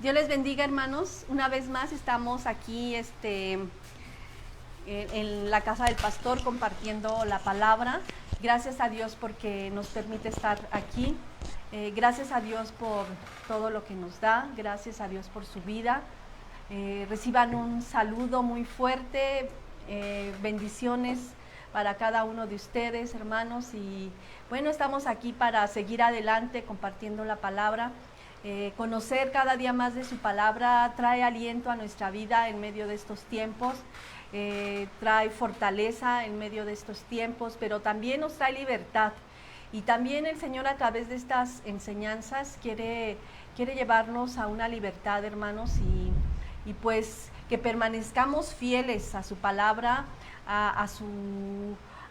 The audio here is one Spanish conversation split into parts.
Dios les bendiga, hermanos. Una vez más estamos aquí en la casa del pastor compartiendo la palabra. Gracias a Dios porque nos permite estar aquí. Gracias a Dios por todo lo que nos da. Gracias a Dios por su vida. Reciban un saludo muy fuerte. Bendiciones para cada uno de ustedes, hermanos. Y bueno, estamos aquí para seguir adelante compartiendo la palabra. Conocer cada día más de su palabra trae aliento a nuestra vida en medio de estos tiempos, trae fortaleza en medio de estos tiempos, pero también nos trae libertad. Y también el Señor, a través de estas enseñanzas, quiere llevarnos a una libertad, hermanos, y pues que permanezcamos fieles a su palabra, a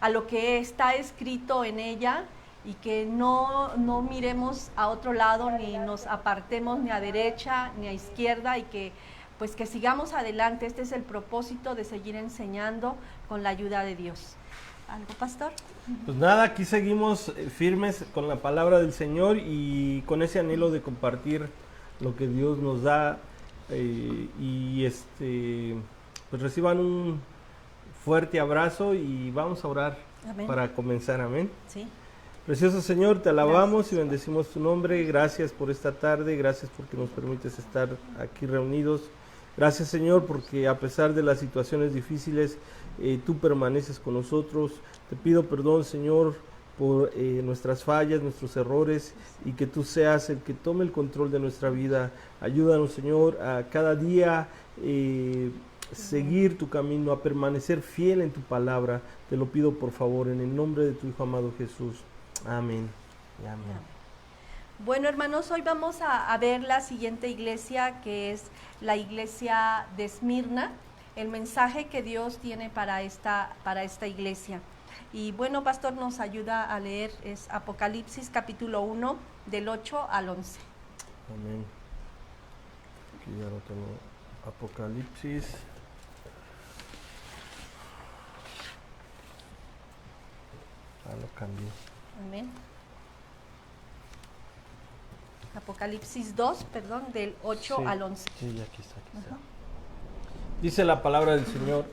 lo que está escrito en ella, y que no miremos a otro lado, ni nos apartemos ni a derecha ni a izquierda, y que pues que sigamos adelante. Este es el propósito de seguir enseñando con la ayuda de Dios. ¿Algo, pastor? Pues nada, aquí seguimos firmes con la palabra del Señor y con ese anhelo de compartir lo que Dios nos da, pues reciban un fuerte abrazo y vamos a orar. Amén. Para comenzar, amén. Sí. Precioso Señor, te alabamos. Gracias, y bendecimos tu nombre. Gracias por esta tarde, gracias porque nos permites estar aquí reunidos. Gracias, Señor, porque a pesar de las situaciones difíciles, tú permaneces con nosotros. Te pido perdón, Señor, por nuestras fallas, nuestros errores, y que tú seas el que tome el control de nuestra vida. Ayúdanos, Señor, a cada día seguir tu camino, a permanecer fiel en tu palabra. Te lo pido, por favor, en el nombre de tu Hijo amado Jesús. Amén. Amén. Bueno, hermanos, hoy vamos a ver la siguiente iglesia, que es la iglesia de Esmirna, el mensaje que Dios tiene para esta iglesia. Y bueno, pastor, nos ayuda a leer, es Apocalipsis capítulo 1, del 8 al 11. Amén. Aquí ya lo tengo. Apocalipsis. Lo cambié. Amén. Apocalipsis 2, perdón, del 8 al 11. Sí, aquí está. Dice la palabra del Señor: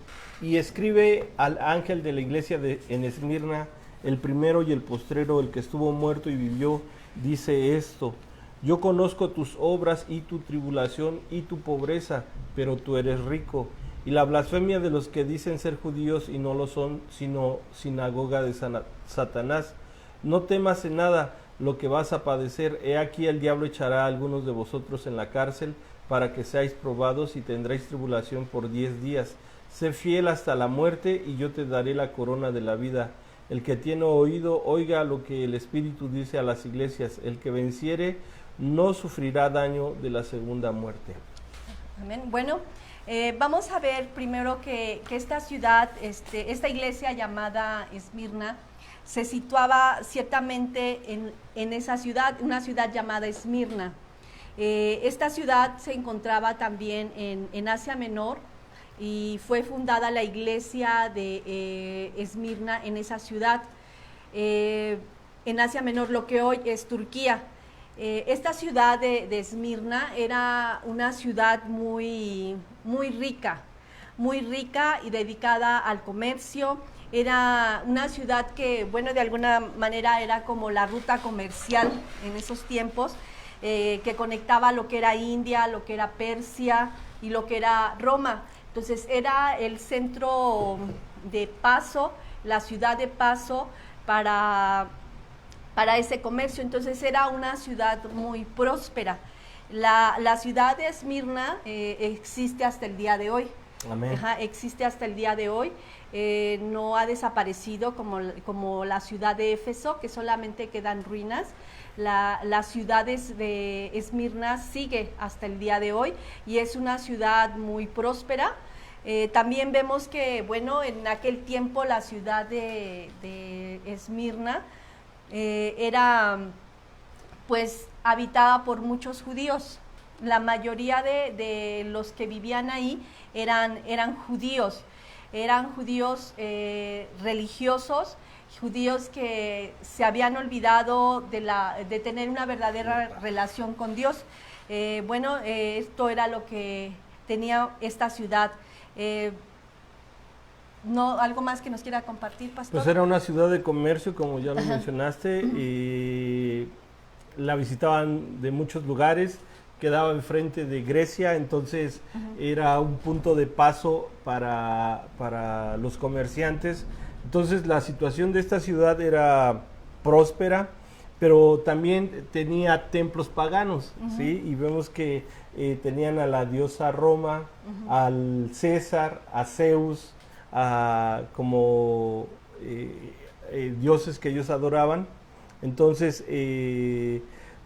y escribe al ángel de la iglesia en Esmirna, el primero y el postrero, el que estuvo muerto y vivió, dice esto: yo conozco tus obras y tu tribulación y tu pobreza, pero tú eres rico, y la blasfemia de los que dicen ser judíos y no lo son, sino sinagoga de Satanás. No temas en nada lo que vas a padecer. He aquí, el diablo echará a algunos de vosotros en la cárcel para que seáis probados, y tendréis tribulación por 10 días. Sé fiel hasta la muerte, y yo te daré la corona de la vida. El que tiene oído, oiga lo que el Espíritu dice a las iglesias. El que venciere no sufrirá daño de la segunda muerte. Amén. Bueno, vamos a ver primero que esta ciudad, esta iglesia llamada Esmirna, se situaba ciertamente en esa ciudad, una ciudad llamada Esmirna. Esta ciudad se encontraba también en Asia Menor, y fue fundada la iglesia de Esmirna en esa ciudad, en Asia Menor, lo que hoy es Turquía. Esta ciudad de Esmirna era una ciudad muy rica y dedicada al comercio. Era una ciudad que, bueno, de alguna manera era como la ruta comercial en esos tiempos, que conectaba lo que era India, lo que era Persia y lo que era Roma. Entonces era el centro de paso, la ciudad de paso para ese comercio. Entonces era una ciudad muy próspera. La ciudad de Esmirna existe hasta el día de hoy. Amén. Existe hasta el día de hoy. No ha desaparecido como la ciudad de Éfeso, que solamente quedan ruinas. Las ciudades de Esmirna sigue hasta el día de hoy, y es una ciudad muy próspera. También vemos que, bueno, en aquel tiempo la ciudad de Esmirna era pues habitada por muchos judíos. La mayoría de los que vivían ahí eran judíos religiosos, judíos que se habían olvidado de tener una verdadera relación con Dios. Esto era lo que tenía esta ciudad. No, ¿algo más que nos quiera compartir, pastor? Pues era una ciudad de comercio, como ya lo mencionaste, y la visitaban de muchos lugares, quedaba enfrente de Grecia, entonces era un punto de paso para los comerciantes. Entonces la situación de esta ciudad era próspera, pero también tenía templos paganos, ¿sí? Y vemos que tenían a la diosa Roma, al César, a Zeus, como dioses que ellos adoraban. Entonces,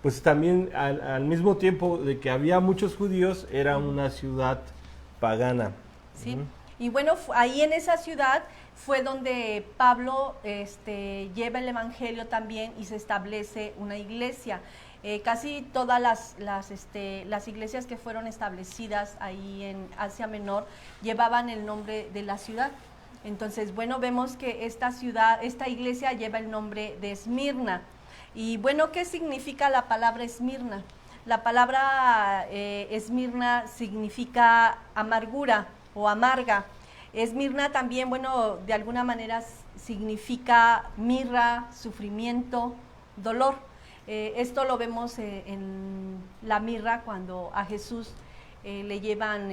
pues también al mismo tiempo de que había muchos judíos, era una ciudad pagana. Sí, y bueno, ahí en esa ciudad fue donde Pablo lleva el evangelio también y se establece una iglesia. Casi todas las iglesias que fueron establecidas ahí en Asia Menor llevaban el nombre de la ciudad. Entonces, bueno, vemos que esta iglesia lleva el nombre de Esmirna. Y bueno, ¿qué significa la palabra Esmirna? La palabra Esmirna significa amargura o amarga. Esmirna también, bueno, de alguna manera significa mirra, sufrimiento, dolor. Esto lo vemos en la mirra cuando a Jesús le llevan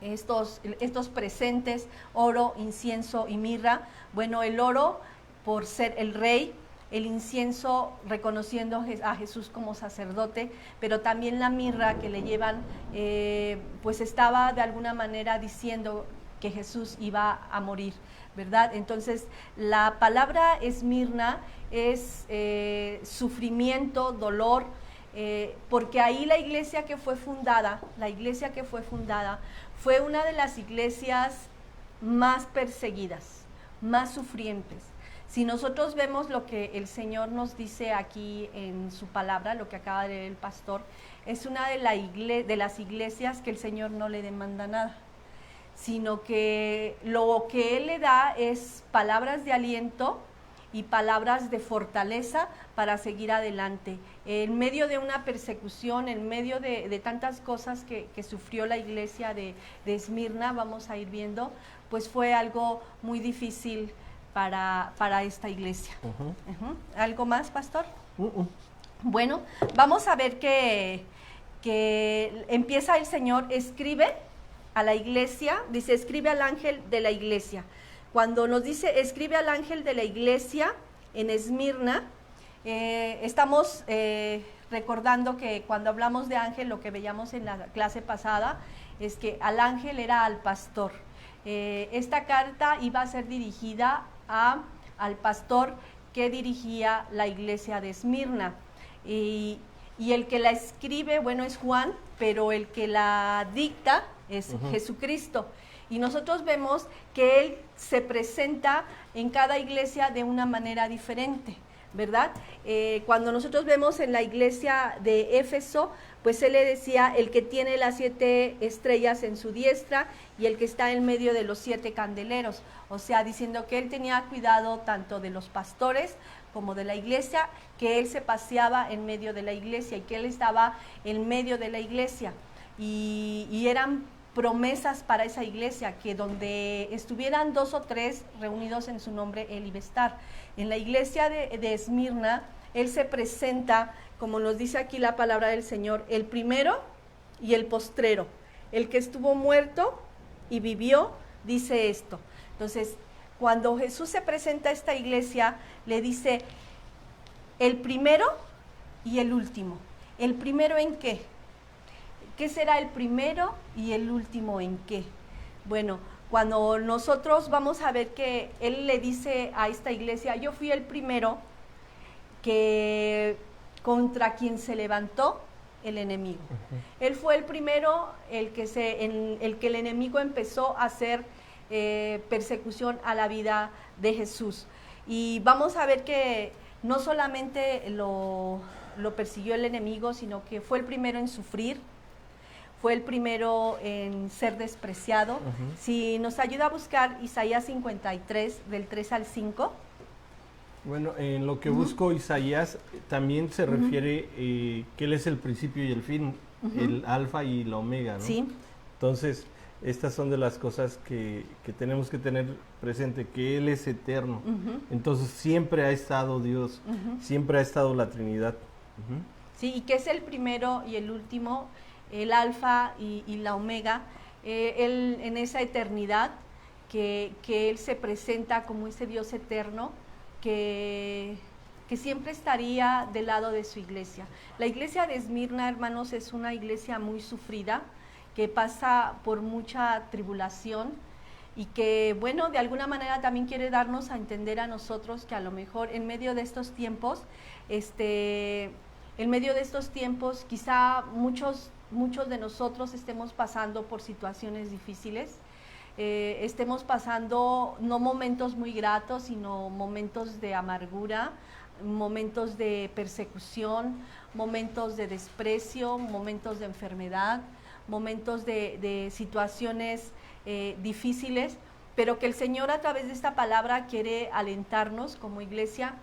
estos presentes, oro, incienso y mirra. Bueno, el oro por ser el rey, el incienso reconociendo a Jesús como sacerdote, pero también la mirra que le llevan, pues estaba de alguna manera diciendo que Jesús iba a morir, ¿verdad? Entonces, la palabra Esmirna es sufrimiento, dolor, porque ahí la iglesia que fue fundada fue una de las iglesias más perseguidas, más sufrientes. Si nosotros vemos lo que el Señor nos dice aquí en su palabra, lo que acaba de leer el pastor, es una de las iglesias que el Señor no le demanda nada, sino que lo que Él le da es palabras de aliento y palabras de fortaleza para seguir adelante. En medio de una persecución, en medio de tantas cosas que sufrió la iglesia de Esmirna, vamos a ir viendo, pues fue algo muy difícil para esta iglesia. ¿Algo más, pastor? Bueno, vamos a ver que empieza el Señor, escribe a la iglesia, dice, escribe al ángel de la iglesia. Cuando nos dice, escribe al ángel de la iglesia en Esmirna, estamos recordando que cuando hablamos de ángel, lo que veíamos en la clase pasada, es que al ángel era al pastor. Esta carta iba a ser dirigida al pastor que dirigía la iglesia de Esmirna. Y el que la escribe, bueno, es Juan, pero el que la dicta es Jesucristo. Y nosotros vemos que Él se presenta en cada iglesia de una manera diferente, ¿verdad? Cuando nosotros vemos en la iglesia de Éfeso, pues Él le decía, el que tiene las 7 estrellas en su diestra y el que está en medio de los 7 candeleros. O sea, diciendo que Él tenía cuidado tanto de los pastores como de la iglesia, que Él se paseaba en medio de la iglesia y que Él estaba en medio de la iglesia. Y eran promesas para esa iglesia, que donde estuvieran 2 o 3 reunidos en su nombre, Él iba a estar. En la iglesia de Esmirna, Él se presenta, como nos dice aquí la palabra del Señor, el primero y el postrero, el que estuvo muerto y vivió, dice esto. Entonces, cuando Jesús se presenta a esta iglesia, le dice el primero y el último. ¿El primero en qué? ¿Qué será el primero y el último en qué? Bueno, cuando nosotros vamos a ver que Él le dice a esta iglesia, yo fui el primero que contra quien se levantó el enemigo. Él fue el primero el que el enemigo empezó a hacer persecución a la vida de Jesús. Y vamos a ver que no solamente lo persiguió el enemigo, sino que fue el primero en sufrir, fue el primero en ser despreciado. Si nos ayuda a buscar Isaías 53, del 3 al 5. Bueno, en lo que busco Isaías también se refiere que Él es el principio y el fin, el alfa y la omega, ¿no? Sí. Entonces, estas son de las cosas que tenemos que tener presente, que Él es eterno. Entonces, siempre ha estado Dios, siempre ha estado la Trinidad. Sí, y que es el primero y el último, el alfa y la omega, Él en esa eternidad, que Él se presenta como ese Dios eterno, que siempre estaría del lado de su iglesia. La iglesia de Esmirna, hermanos, es una iglesia muy sufrida, que pasa por mucha tribulación y que, bueno, de alguna manera también quiere darnos a entender a nosotros que a lo mejor en medio de estos tiempos, quizá muchos de nosotros estemos pasando por situaciones difíciles, estemos pasando no momentos muy gratos, sino momentos de amargura, momentos de persecución, momentos de desprecio, momentos de enfermedad, momentos de situaciones difíciles, pero que el Señor a través de esta palabra quiere alentarnos como iglesia,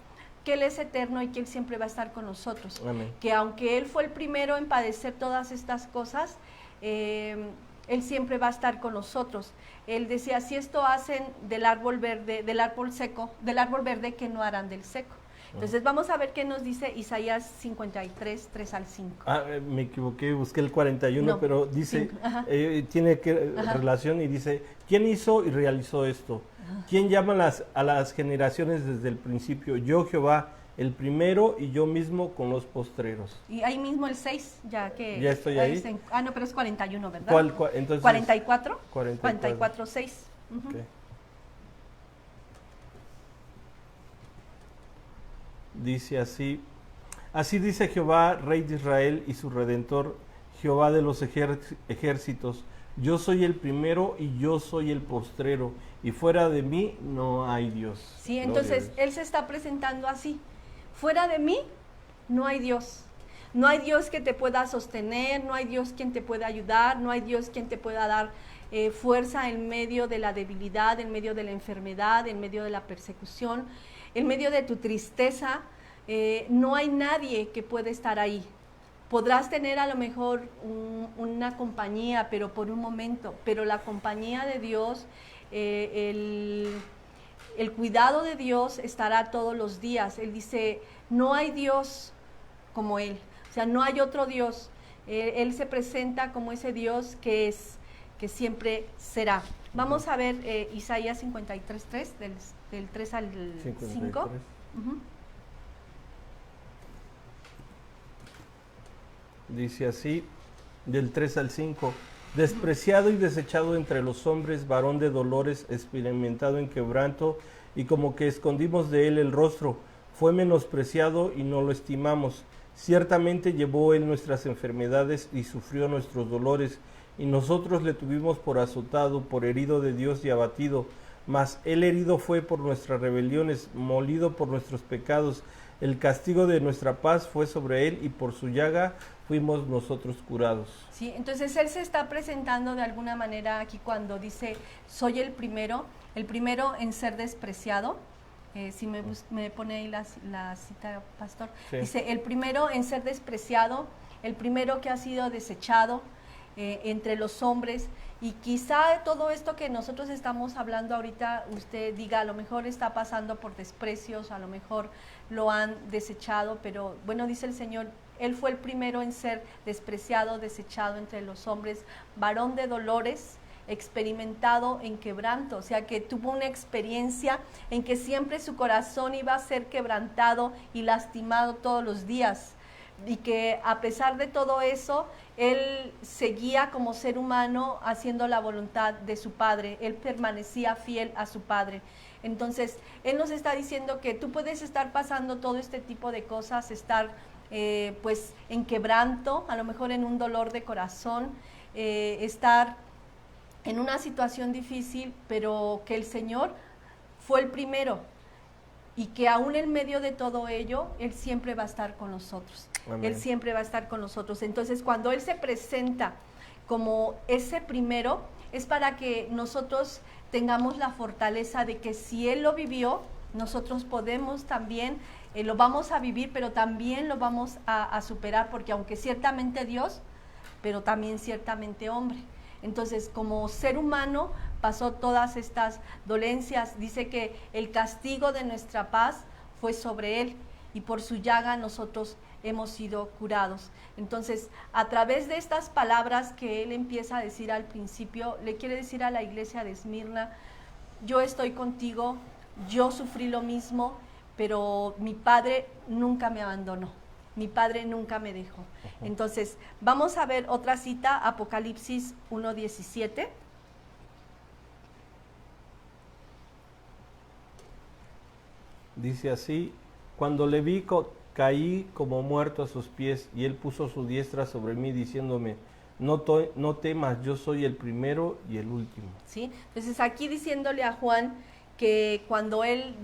que Él es eterno y que Él siempre va a estar con nosotros. Amén. Que aunque Él fue el primero en padecer todas estas cosas, Él siempre va a estar con nosotros. Él decía, si esto hacen del árbol verde, del árbol seco, del árbol verde, ¿qué no harán del seco? Entonces vamos a ver qué nos dice Isaías 53, 3 al 5. Me equivoqué, busqué el 41, No, pero dice, 5, tiene relación y dice, ¿quién hizo y realizó esto? ¿Quién llama a las generaciones desde el principio? Yo, Jehová, el primero, y yo mismo con los postreros. Y ahí mismo el 6, ya que... ¿Ya estoy ahí? No, pero es 41, ¿verdad? ¿Cuál, entonces? 44. 44. 44, 6. Okay. Dice así dice Jehová, Rey de Israel y su Redentor, Jehová de los ejércitos, yo soy el primero y yo soy el postrero, y fuera de mí no hay Dios. Sí, entonces Él se está presentando así, fuera de mí no hay Dios. No hay Dios que te pueda sostener, no hay Dios quien te pueda ayudar, no hay Dios quien te pueda dar fuerza en medio de la debilidad, en medio de la enfermedad, en medio de la persecución, en medio de tu tristeza. No hay nadie que pueda estar ahí. Podrás tener a lo mejor una compañía, pero por un momento, pero la compañía de Dios, el cuidado de Dios estará todos los días. Él dice, no hay Dios como Él, o sea, no hay otro Dios. Él se presenta como ese Dios que es, que siempre será. Vamos a ver Isaías 53:3, del 3 al 5. Dice así, del 3 al 5, despreciado y desechado entre los hombres, varón de dolores, experimentado en quebranto, y como que escondimos de él el rostro, fue menospreciado y no lo estimamos. Ciertamente llevó él nuestras enfermedades y sufrió nuestros dolores, y nosotros le tuvimos por azotado, por herido de Dios y abatido. Mas él herido fue por nuestras rebeliones, molido por nuestros pecados. El castigo de nuestra paz fue sobre él, y por su llaga fuimos nosotros curados. Sí, entonces Él se está presentando de alguna manera aquí cuando dice, soy el primero en ser despreciado. Si me pone ahí la cita, pastor. Sí. Dice, el primero en ser despreciado, el primero que ha sido desechado entre los hombres. Y quizá todo esto que nosotros estamos hablando ahorita, usted diga, a lo mejor está pasando por desprecios, a lo mejor lo han desechado, pero bueno, dice el Señor, Él fue el primero en ser despreciado, desechado entre los hombres, varón de dolores, experimentado en quebranto, o sea que tuvo una experiencia en que siempre su corazón iba a ser quebrantado y lastimado todos los días, y que a pesar de todo eso, Él seguía como ser humano haciendo la voluntad de su Padre. Él permanecía fiel a su Padre. Entonces, Él nos está diciendo que tú puedes estar pasando todo este tipo de cosas, estar pues en quebranto, a lo mejor en un dolor de corazón, estar en una situación difícil, pero que el Señor fue el primero, y que aún en medio de todo ello, Él siempre va a estar con nosotros. Amén. Él siempre va a estar con nosotros. Entonces, cuando Él se presenta como ese primero, es para que nosotros tengamos la fortaleza de que si Él lo vivió, nosotros podemos también, lo vamos a vivir, pero también lo vamos a superar, porque aunque ciertamente Dios, pero también ciertamente hombre. Entonces, como ser humano, pasó todas estas dolencias. Dice que el castigo de nuestra paz fue sobre Él, y por su llaga nosotros hemos sido curados. Entonces, a través de estas palabras que Él empieza a decir al principio, le quiere decir a la iglesia de Esmirna: yo estoy contigo, yo sufrí lo mismo, pero mi Padre nunca me abandonó, mi Padre nunca me dejó. Entonces, vamos a ver otra cita, Apocalipsis 1:17. Dice así: cuando le vi, caí como muerto a sus pies, y él puso su diestra sobre mí, diciéndome: no temas, yo soy el primero y el último. ¿Sí? Entonces, aquí diciéndole a Juan que cuando él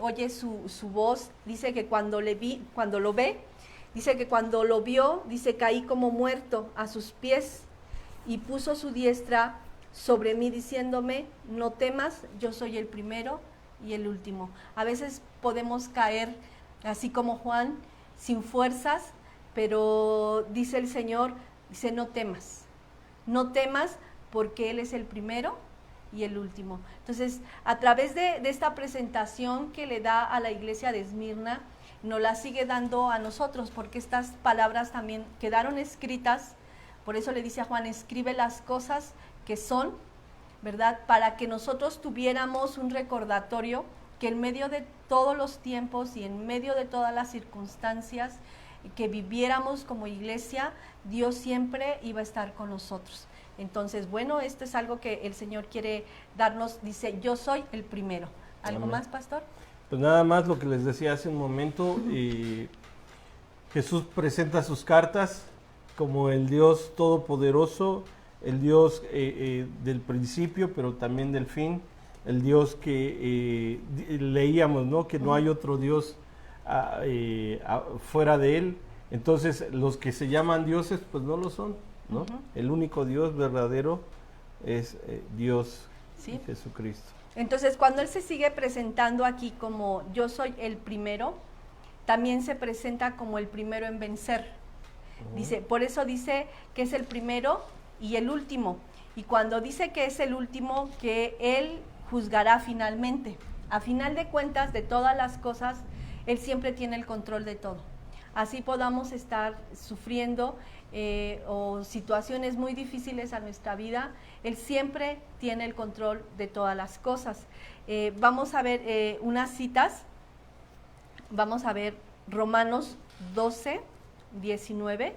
oye su voz, dice que cuando lo ve, dice que cuando lo vio, dice, caí como muerto a sus pies, y puso su diestra sobre mí, diciéndome: no temas, yo soy el primero y el último. A veces podemos caer así como Juan, sin fuerzas, pero dice el Señor, dice: no temas porque Él es el primero y el último. Entonces, a través de esta presentación que le da a la iglesia de Esmirna, nos la sigue dando a nosotros, porque estas palabras también quedaron escritas. Por eso le dice a Juan: escribe las cosas que son, ¿verdad? Para que nosotros tuviéramos un recordatorio que en medio de todos los tiempos y en medio de todas las circunstancias que viviéramos como iglesia, Dios siempre iba a estar con nosotros. Entonces, bueno, esto es algo que el Señor quiere darnos. Dice: yo soy el primero. ¿Algo más, pastor? Pues nada más lo que les decía hace un momento. Jesús presenta sus cartas como el Dios todopoderoso, el Dios del principio, pero también del fin, el Dios que leíamos, ¿no? Que no hay otro Dios fuera de Él. Entonces, los que se llaman dioses, pues no lo son, ¿no? Uh-huh. El único Dios verdadero es Dios, ¿sí? Jesucristo. Entonces, cuando Él se sigue presentando aquí como yo soy el primero, también se presenta como el primero en vencer. Uh-huh. Dice, por eso dice que es el primero y el último. Y cuando dice que es el último, que Él juzgará finalmente. A final de cuentas, de todas las cosas, Él siempre tiene el control de todo. Así podamos estar sufriendo o situaciones muy difíciles a nuestra vida, Él siempre tiene el control de todas las cosas. Vamos a ver unas citas. Vamos a ver Romanos 12:19.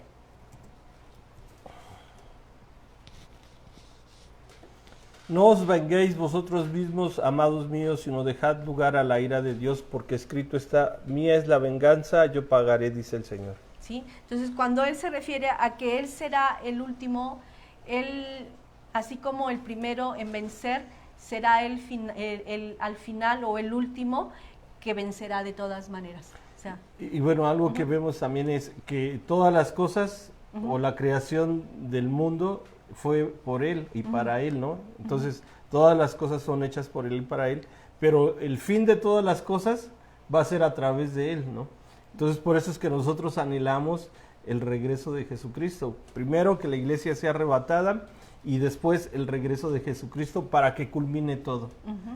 No os venguéis vosotros mismos, amados míos, sino dejad lugar a la ira de Dios, porque escrito está: mía es la venganza, yo pagaré, dice el Señor. ¿Sí? Entonces, cuando Él se refiere a que Él será el último, Él, así como el primero en vencer, será al final o el último que vencerá de todas maneras. O sea, y bueno, algo que vemos también es que todas las cosas o la creación del mundo fue por Él y para Él, ¿no? Entonces, todas las cosas son hechas por Él y para Él, pero el fin de todas las cosas va a ser a través de Él, ¿no? Entonces, por eso es que nosotros anhelamos el regreso de Jesucristo. Primero, que la iglesia sea arrebatada, y después el regreso de Jesucristo para que culmine todo.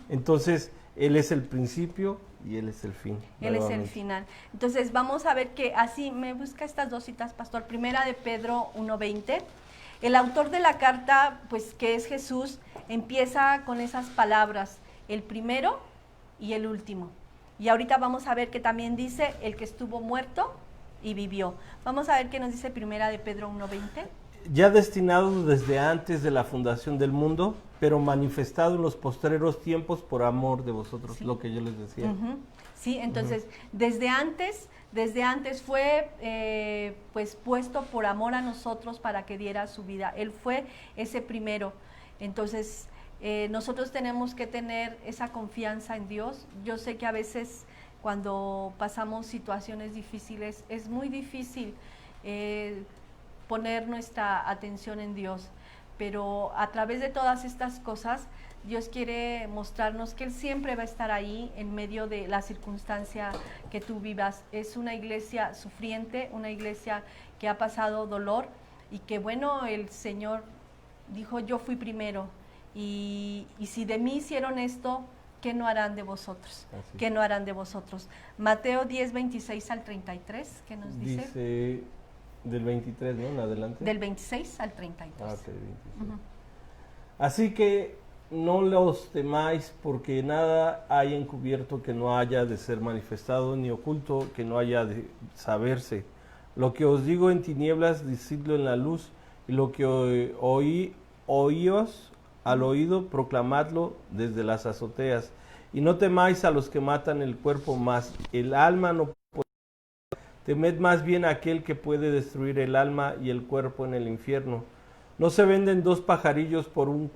Entonces, Él es el principio y Él es el fin. Él es el final. Entonces, vamos a ver que así, me busca estas dos citas, pastor. Primera de Pedro 1:20. El autor de la carta, pues que es Jesús, empieza con esas palabras: el primero y el último. Y ahorita vamos a ver que también dice el que estuvo muerto y vivió. Vamos a ver qué nos dice Primera de Pedro 1:20. Ya destinado desde antes de la fundación del mundo, pero manifestado en los postreros tiempos por amor de vosotros, sí. Lo que yo les decía. Sí, entonces, desde antes fue pues puesto por amor a nosotros para que diera su vida. Él fue ese primero. Entonces, nosotros tenemos que tener esa confianza en Dios. Yo sé que a veces cuando pasamos situaciones difíciles es muy difícil poner nuestra atención en Dios. Pero a través de todas estas cosas, Dios quiere mostrarnos que Él siempre va a estar ahí en medio de la circunstancia que tú vivas. Es una iglesia sufriente, una iglesia que ha pasado dolor y que bueno, el Señor dijo, yo fui primero y si de mí hicieron esto, ¿qué no harán de vosotros? Así. ¿Qué no harán de vosotros? Mateo 10, 26 al 33, ¿qué nos dice? Dice del 23, ¿no? En adelante. Del 26 al 33. Ah, ok, 26. Ujú. Así que no los temáis, porque nada hay encubierto que no haya de ser manifestado, ni oculto que no haya de saberse. Lo que os digo en tinieblas, decidlo en la luz, y lo que oíos al oído, proclamadlo desde las azoteas. Y no temáis a los que matan el cuerpo, mas el alma no puede. Temed más bien a aquel que puede destruir el alma y el cuerpo en el infierno. No se venden dos pajarillos por un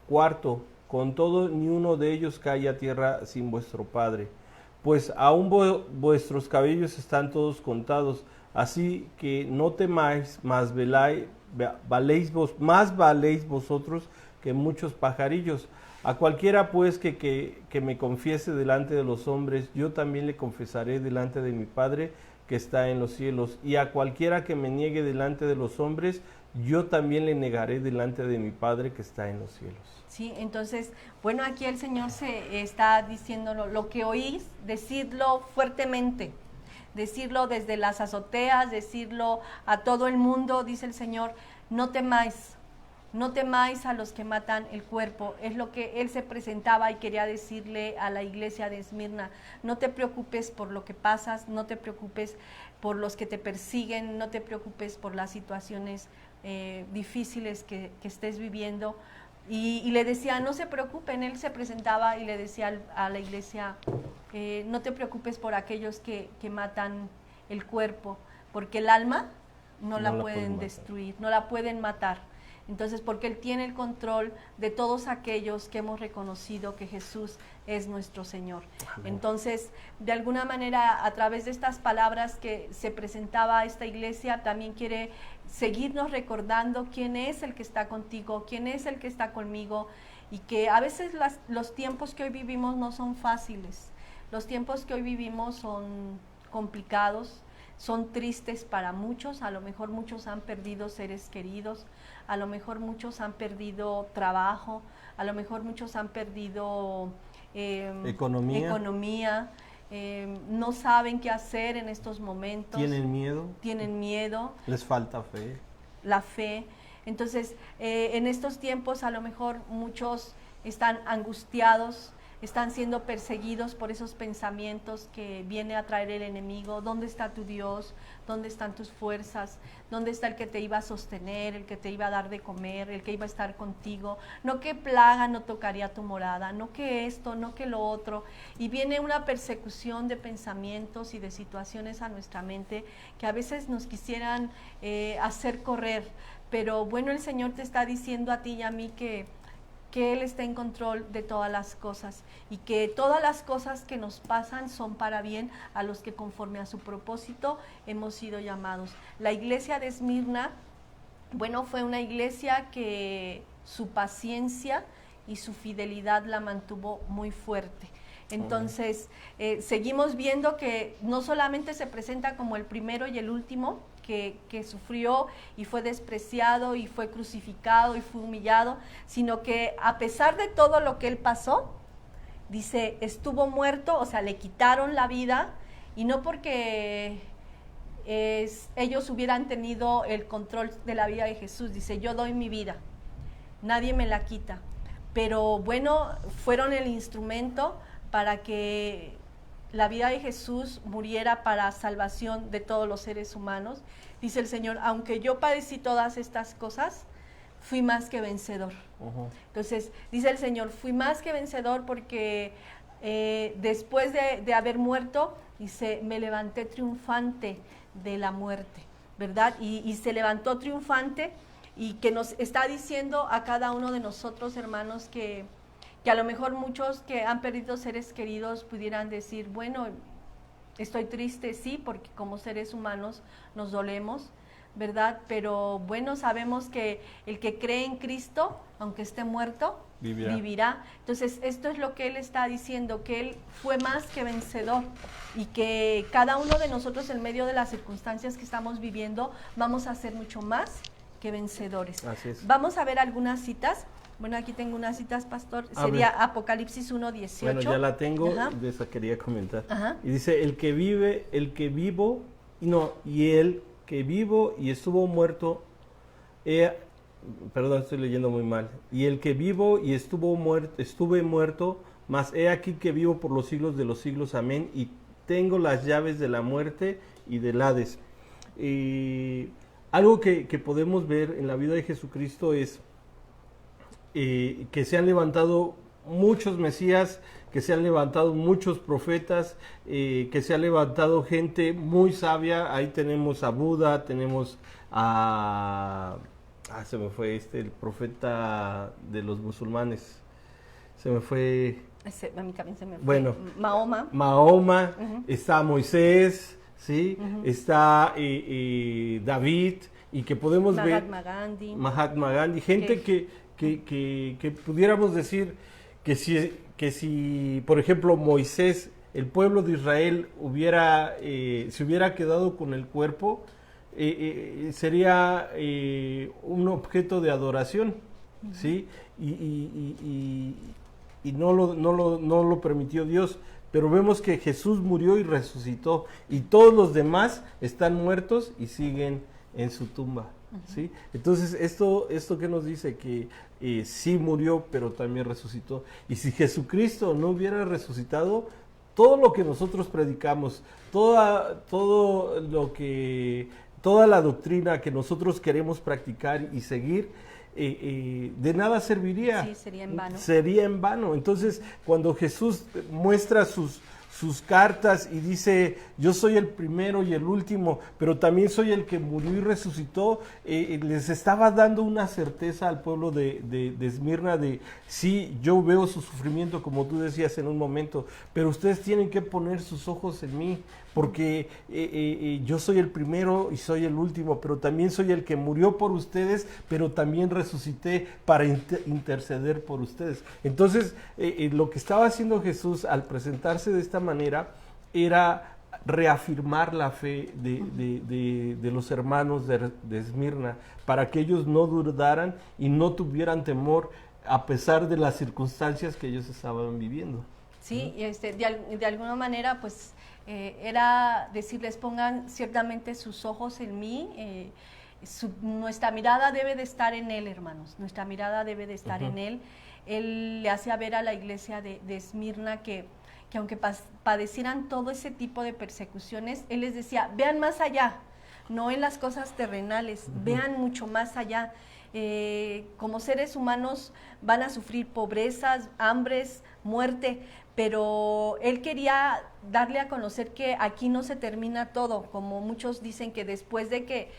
cuarto, con todo ni uno de ellos cae a tierra sin vuestro Padre. Pues aún vuestros cabellos están todos contados, así que no temáis, más valéis vosotros que muchos pajarillos. A cualquiera pues que me confiese delante de los hombres, yo también le confesaré delante de mi Padre que está en los cielos. Y a cualquiera que me niegue delante de los hombres, yo también le negaré delante de mi Padre que está en los cielos. Sí, entonces, bueno, aquí el Señor se está diciendo lo que oís, decidlo fuertemente, decirlo desde las azoteas, decirlo a todo el mundo, dice el Señor, no temáis. No temáis a los que matan el cuerpo. Es lo que Él se presentaba y quería decirle a la iglesia de Esmirna. No te preocupes por lo que pasas, no te preocupes por los que te persiguen, no te preocupes por las situaciones difíciles que estés viviendo. Y le decía, no se preocupen, Él se presentaba y le decía a la iglesia, no te preocupes por aquellos que matan el cuerpo, porque el alma no la pueden destruir, no la pueden matar. Entonces, porque Él tiene el control de todos aquellos que hemos reconocido que Jesús es nuestro Señor. Amén. Entonces, de alguna manera, a través de estas palabras que se presentaba a esta iglesia, también quiere seguirnos recordando quién es el que está contigo, quién es el que está conmigo, y que a veces los tiempos que hoy vivimos no son fáciles. Los tiempos que hoy vivimos son complicados, son tristes para muchos, a lo mejor muchos han perdido seres queridos, a lo mejor muchos han perdido trabajo, a lo mejor muchos han perdido economía, no saben qué hacer en estos momentos. ¿Tienen miedo? Tienen miedo. ¿Les falta fe? La fe. Entonces, en estos tiempos a lo mejor muchos están angustiados, están siendo perseguidos por esos pensamientos que viene a traer el enemigo. ¿Dónde está tu Dios? ¿Dónde están tus fuerzas? ¿Dónde está el que te iba a sostener, el que te iba a dar de comer, el que iba a estar contigo? No que plaga no tocaría tu morada, no que esto, no que lo otro. Y viene una persecución de pensamientos y de situaciones a nuestra mente que a veces nos quisieran hacer correr. Pero bueno, el Señor te está diciendo a ti y a mí que Él está en control de todas las cosas y que todas las cosas que nos pasan son para bien a los que conforme a su propósito hemos sido llamados. La iglesia de Esmirna, bueno, fue una iglesia que su paciencia y su fidelidad la mantuvo muy fuerte. Entonces, seguimos viendo que no solamente se presenta como el primero y el último, que sufrió y fue despreciado y fue crucificado y fue humillado, sino que a pesar de todo lo que él pasó, dice, estuvo muerto, o sea, le quitaron la vida, y no porque ellos hubieran tenido el control de la vida de Jesús. Dice, yo doy mi vida, nadie me la quita, pero bueno, fueron el instrumento para que la vida de Jesús muriera para salvación de todos los seres humanos. Dice el Señor, aunque yo padecí todas estas cosas, fui más que vencedor. Entonces, dice el Señor, fui más que vencedor porque después de haber muerto, dice, me levanté triunfante de la muerte, ¿verdad? Y se levantó triunfante, y que nos está diciendo a cada uno de nosotros, hermanos, que a lo mejor muchos que han perdido seres queridos pudieran decir, bueno, estoy triste, sí, porque como seres humanos nos dolemos, ¿verdad? Pero bueno, sabemos que el que cree en Cristo, aunque esté muerto, vivirá. Entonces, esto es lo que Él está diciendo, que Él fue más que vencedor y que cada uno de nosotros en medio de las circunstancias que estamos viviendo vamos a ser mucho más que vencedores. Así es. Vamos a ver algunas citas. Bueno, aquí tengo unas citas, pastor. Sería Apocalipsis 1:18. Bueno, ya la tengo, Ajá. de esa quería comentar. Ajá. Y dice, el que vivo y estuvo muerto, perdón, estoy leyendo muy mal. Y el que vivo y estuve muerto, mas he aquí que vivo por los siglos de los siglos, amén, y tengo las llaves de la muerte y del Hades. Algo que podemos ver en la vida de Jesucristo es que se han levantado muchos mesías, que se han levantado muchos profetas, que se ha levantado gente muy sabia. Ahí tenemos a Buda, tenemos se me fue el profeta de los musulmanes, se me fue. A mí también se me fue. Bueno, Mahoma. Está Moisés, ¿sí? Está David, y que podemos ver Mahatma Gandhi, gente que pudiéramos decir que si, por ejemplo, Moisés, el pueblo de Israel se hubiera quedado con el cuerpo, sería un objeto de adoración, ¿sí? Y no lo permitió Dios. Pero vemos que Jesús murió y resucitó, y todos los demás están muertos y siguen en su tumba, ¿sí? Entonces, esto que nos dice que sí murió, pero también resucitó. Y si Jesucristo no hubiera resucitado, todo lo que nosotros predicamos, toda la doctrina que nosotros queremos practicar y seguir, de nada serviría. Sí, sería en vano. Sería en vano. Entonces, cuando Jesús muestra sus cartas y dice, yo soy el primero y el último, pero también soy el que murió y resucitó, les estaba dando una certeza al pueblo de Esmirna de, sí, yo veo su sufrimiento, como tú decías en un momento, pero ustedes tienen que poner sus ojos en mí, porque yo soy el primero y soy el último, pero también soy el que murió por ustedes, pero también resucité para interceder por ustedes. Entonces, lo que estaba haciendo Jesús al presentarse de esta manera era reafirmar la fe de los hermanos de Esmirna, para que ellos no dudaran y no tuvieran temor a pesar de las circunstancias que ellos estaban viviendo. Sí, de alguna manera, pues, era decirles, pongan ciertamente sus ojos en mí. Nuestra mirada debe de estar en Él, hermanos, nuestra mirada debe de estar en Él. Él le hacía ver a la iglesia de Esmirna que aunque padecieran todo ese tipo de persecuciones, Él les decía, vean más allá, no en las cosas terrenales, vean mucho más allá. Como seres humanos van a sufrir pobrezas, hambres, muerte, pero Él quería darle a conocer que aquí no se termina todo, como muchos dicen que después de que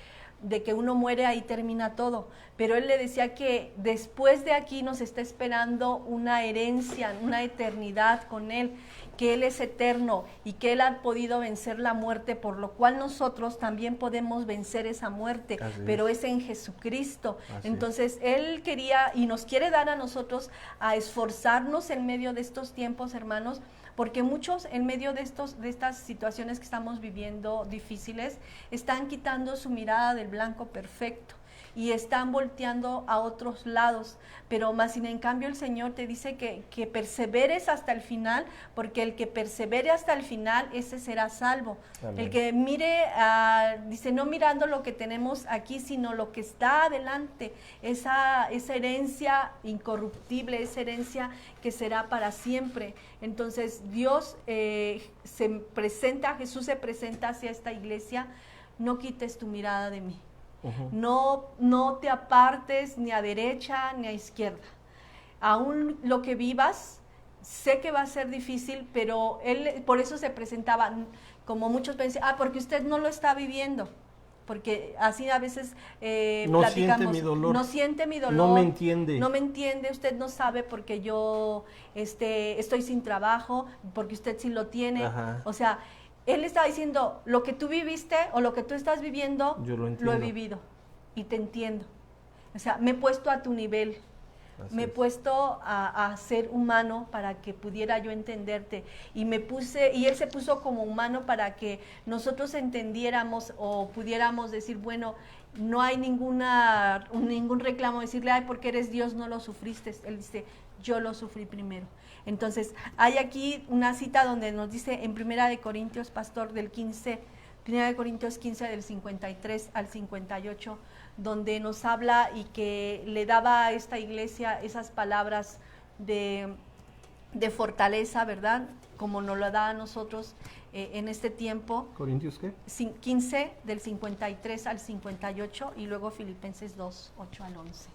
uno muere ahí termina todo, pero Él le decía que después de aquí nos está esperando una herencia, una eternidad con Él, que Él es eterno y que Él ha podido vencer la muerte, por lo cual nosotros también podemos vencer esa muerte, pero es en Jesucristo. Entonces Él quería y nos quiere dar a nosotros a esforzarnos en medio de estos tiempos, hermanos, porque muchos en medio de estas situaciones que estamos viviendo difíciles, están quitando su mirada del blanco perfecto y están volteando a otros lados, pero más sin en cambio el Señor te dice que perseveres hasta el final, porque el que persevere hasta el final, ese será salvo. Amén. El que mire, dice, no mirando lo que tenemos aquí, sino lo que está adelante, esa herencia incorruptible, esa herencia que será para siempre. Entonces Dios Jesús se presenta hacia esta iglesia, no quites tu mirada de mí. No te apartes ni a derecha ni a izquierda. Aún lo que vivas, sé que va a ser difícil, pero Él por eso se presentaba, como muchos pensan, porque usted no lo está viviendo, porque así a veces no platicamos. Siente mi dolor. No siente mi dolor. No me entiende. No me entiende, usted no sabe porque yo estoy sin trabajo, porque usted sí lo tiene. Ajá. O sea, él estaba diciendo, lo que tú viviste o lo que tú estás viviendo, Yo lo he entiendo. vivido y te entiendo. O sea, me he puesto a tu nivel. Así Me he es. puesto a ser humano para que pudiera yo entenderte y él se puso como humano para que nosotros entendiéramos o pudiéramos decir, bueno, no hay ningún reclamo, decirle, ay, porque eres Dios, no lo sufriste. Él dice, yo lo sufrí primero. Entonces, hay aquí una cita donde nos dice en Primera de Corintios, pastor, del 15, Primera de Corintios 15, del 53 al 58, donde nos habla y que le daba a esta iglesia esas palabras de fortaleza, ¿verdad? Como nos lo da a nosotros en este tiempo. ¿Corintios qué? 15 del 53 al 58 y luego Filipenses 2, 8 al 11.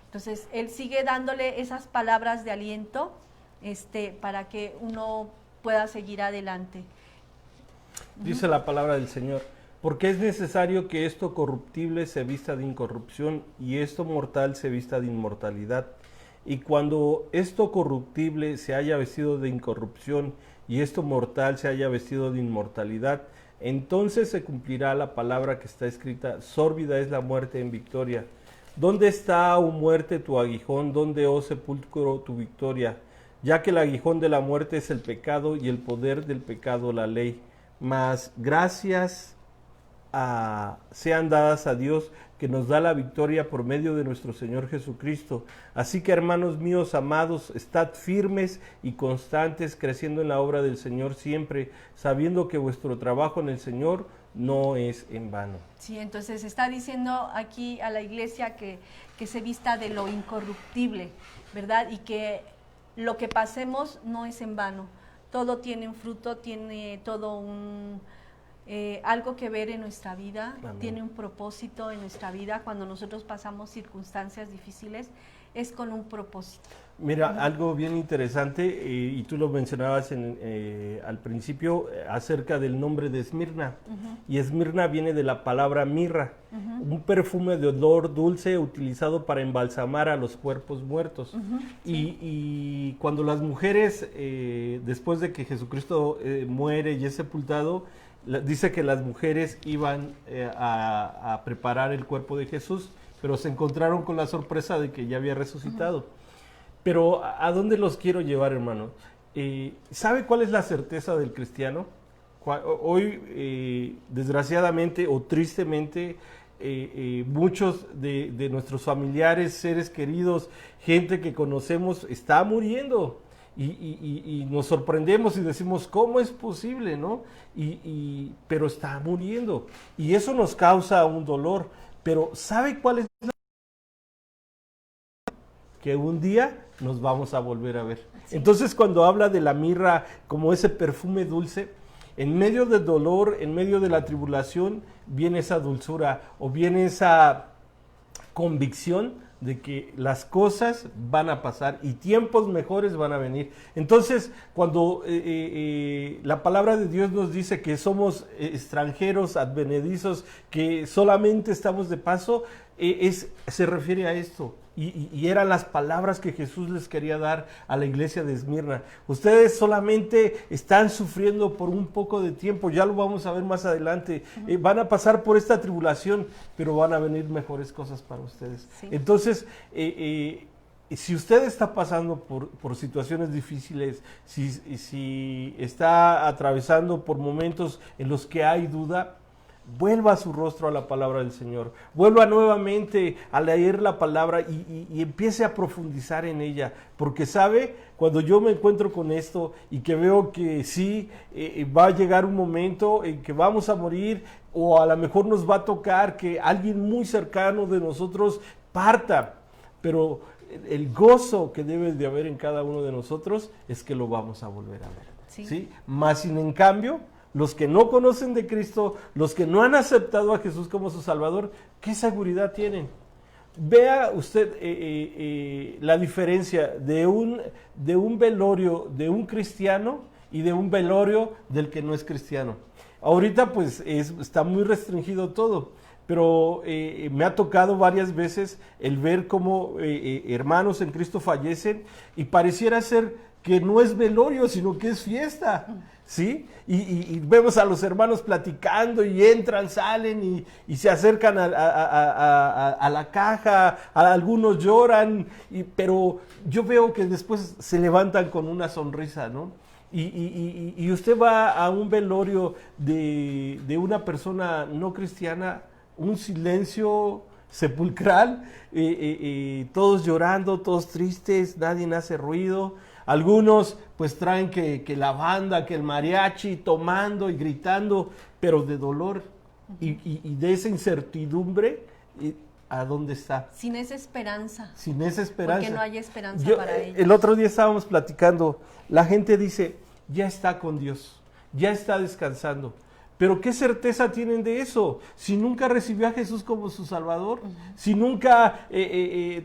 Entonces, él sigue dándole esas palabras de aliento para que uno pueda seguir adelante. Dice la palabra del Señor, porque es necesario que esto corruptible se vista de incorrupción y esto mortal se vista de inmortalidad. Y cuando esto corruptible se haya vestido de incorrupción y esto mortal se haya vestido de inmortalidad, entonces se cumplirá la palabra que está escrita, sórbida es la muerte en victoria. ¿Dónde está, oh muerte, tu aguijón? ¿Dónde, oh sepulcro, tu victoria? Ya que el aguijón de la muerte es el pecado y el poder del pecado la ley. Mas gracias sean dadas a Dios que nos da la victoria por medio de nuestro Señor Jesucristo. Así que, hermanos míos amados, estad firmes y constantes, creciendo en la obra del Señor siempre, sabiendo que vuestro trabajo en el Señor no es en vano. Sí, entonces está diciendo aquí a la iglesia que se vista de lo incorruptible, ¿verdad? Y que lo que pasemos no es en vano. Todo tiene un fruto, tiene todo algo que ver en nuestra vida. Amén. Tiene un propósito en nuestra vida. Cuando nosotros pasamos circunstancias difíciles, es con un propósito. Mira, algo bien interesante, y tú lo mencionabas al principio, acerca del nombre de Esmirna. Y Esmirna viene de la palabra mirra, un perfume de olor dulce utilizado para embalsamar a los cuerpos muertos. Sí. Y cuando las mujeres, después de que Jesucristo muere y es sepultado, dice que las mujeres iban a preparar el cuerpo de Jesús, pero se encontraron con la sorpresa de que ya había resucitado. Pero ¿a dónde los quiero llevar, hermano? ¿Sabe cuál es la certeza del cristiano? Hoy, desgraciadamente o tristemente, muchos de nuestros familiares, seres queridos, gente que conocemos, está muriendo. Y nos sorprendemos y decimos, ¿cómo es posible, no? Pero está muriendo. Y eso nos causa un dolor. Pero ¿sabe cuál es la? Que un día nos vamos a volver a ver. Sí. Entonces, cuando habla de la mirra como ese perfume dulce, en medio del dolor, en medio de la tribulación, viene esa dulzura o viene esa convicción de que las cosas van a pasar y tiempos mejores van a venir. Entonces, cuando la palabra de Dios nos dice que somos extranjeros, advenedizos, que solamente estamos de paso, se refiere a esto. Y eran las palabras que Jesús les quería dar a la iglesia de Esmirna. Ustedes solamente están sufriendo por un poco de tiempo, ya lo vamos a ver más adelante. Van a pasar por esta tribulación, pero van a venir mejores cosas para ustedes. Sí. Entonces, si usted está pasando por situaciones difíciles, si está atravesando por momentos en los que hay duda, vuelva su rostro a la palabra del Señor, vuelva nuevamente a leer la palabra y empiece a profundizar en ella, porque sabe, cuando yo me encuentro con esto y que veo que sí, va a llegar un momento en que vamos a morir, o a lo mejor nos va a tocar que alguien muy cercano de nosotros parta, pero el gozo que debe de haber en cada uno de nosotros es que lo vamos a volver a ver, ¿sí? Más sin en cambio, los que no conocen de Cristo, los que no han aceptado a Jesús como su Salvador, ¿qué seguridad tienen? Vea usted la diferencia de un velorio de un cristiano y de un velorio del que no es cristiano. Ahorita pues está muy restringido todo, pero me ha tocado varias veces el ver cómo hermanos en Cristo fallecen y pareciera ser que no es velorio, sino que es fiesta, ¿sí? Y vemos a los hermanos platicando y entran, salen y se acercan a la caja, algunos lloran, pero yo veo que después se levantan con una sonrisa, ¿no? Y usted va a un velorio de una persona no cristiana, un silencio sepulcral, todos llorando, todos tristes, nadie hace ruido. Algunos pues traen que la banda, que el mariachi, tomando y gritando, pero de dolor y de esa incertidumbre, ¿a dónde está? Sin esa esperanza. Sin esa esperanza. Porque no hay esperanza para ellos. El otro día estábamos platicando, la gente dice, ya está con Dios, ya está descansando. Pero ¿qué certeza tienen de eso? Si nunca recibió a Jesús como su Salvador, si nunca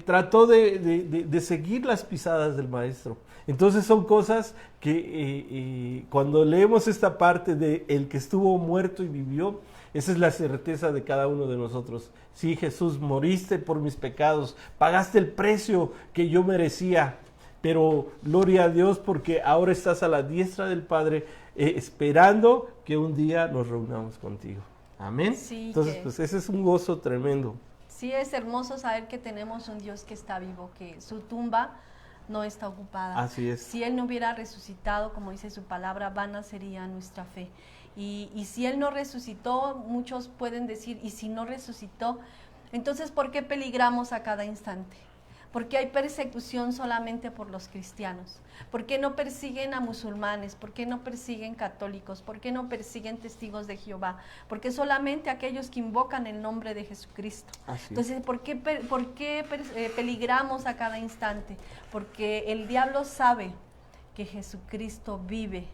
trató de seguir las pisadas del Maestro. Entonces son cosas que cuando leemos esta parte de el que estuvo muerto y vivió, esa es la certeza de cada uno de nosotros. Sí, Jesús, moriste por mis pecados, pagaste el precio que yo merecía, pero gloria a Dios porque ahora estás a la diestra del Padre, esperando que un día nos reunamos contigo. Amén. Sí, entonces, pues ese es un gozo tremendo. Sí, es hermoso saber que tenemos un Dios que está vivo, que su tumba no está ocupada. Así es. Si Él no hubiera resucitado, como dice su palabra, vana sería nuestra fe. Y si Él no resucitó, muchos pueden decir, ¿y si no resucitó? Entonces, ¿por qué peligramos a cada instante? ¿Por qué hay persecución solamente por los cristianos? ¿Por qué no persiguen a musulmanes? ¿Por qué no persiguen católicos? ¿Por qué no persiguen testigos de Jehová? Porque solamente aquellos que invocan el nombre de Jesucristo. Entonces, ¿por qué peligramos a cada instante? Porque el diablo sabe que Jesucristo vive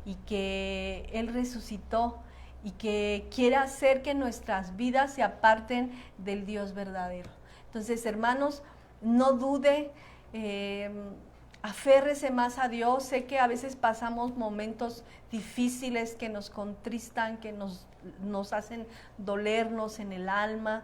y que Él resucitó y que quiere hacer que nuestras vidas se aparten del Dios verdadero. Entonces, hermanos, no dude, aférrese más a Dios. Sé que a veces pasamos momentos difíciles que nos contristan, que nos hacen dolernos en el alma,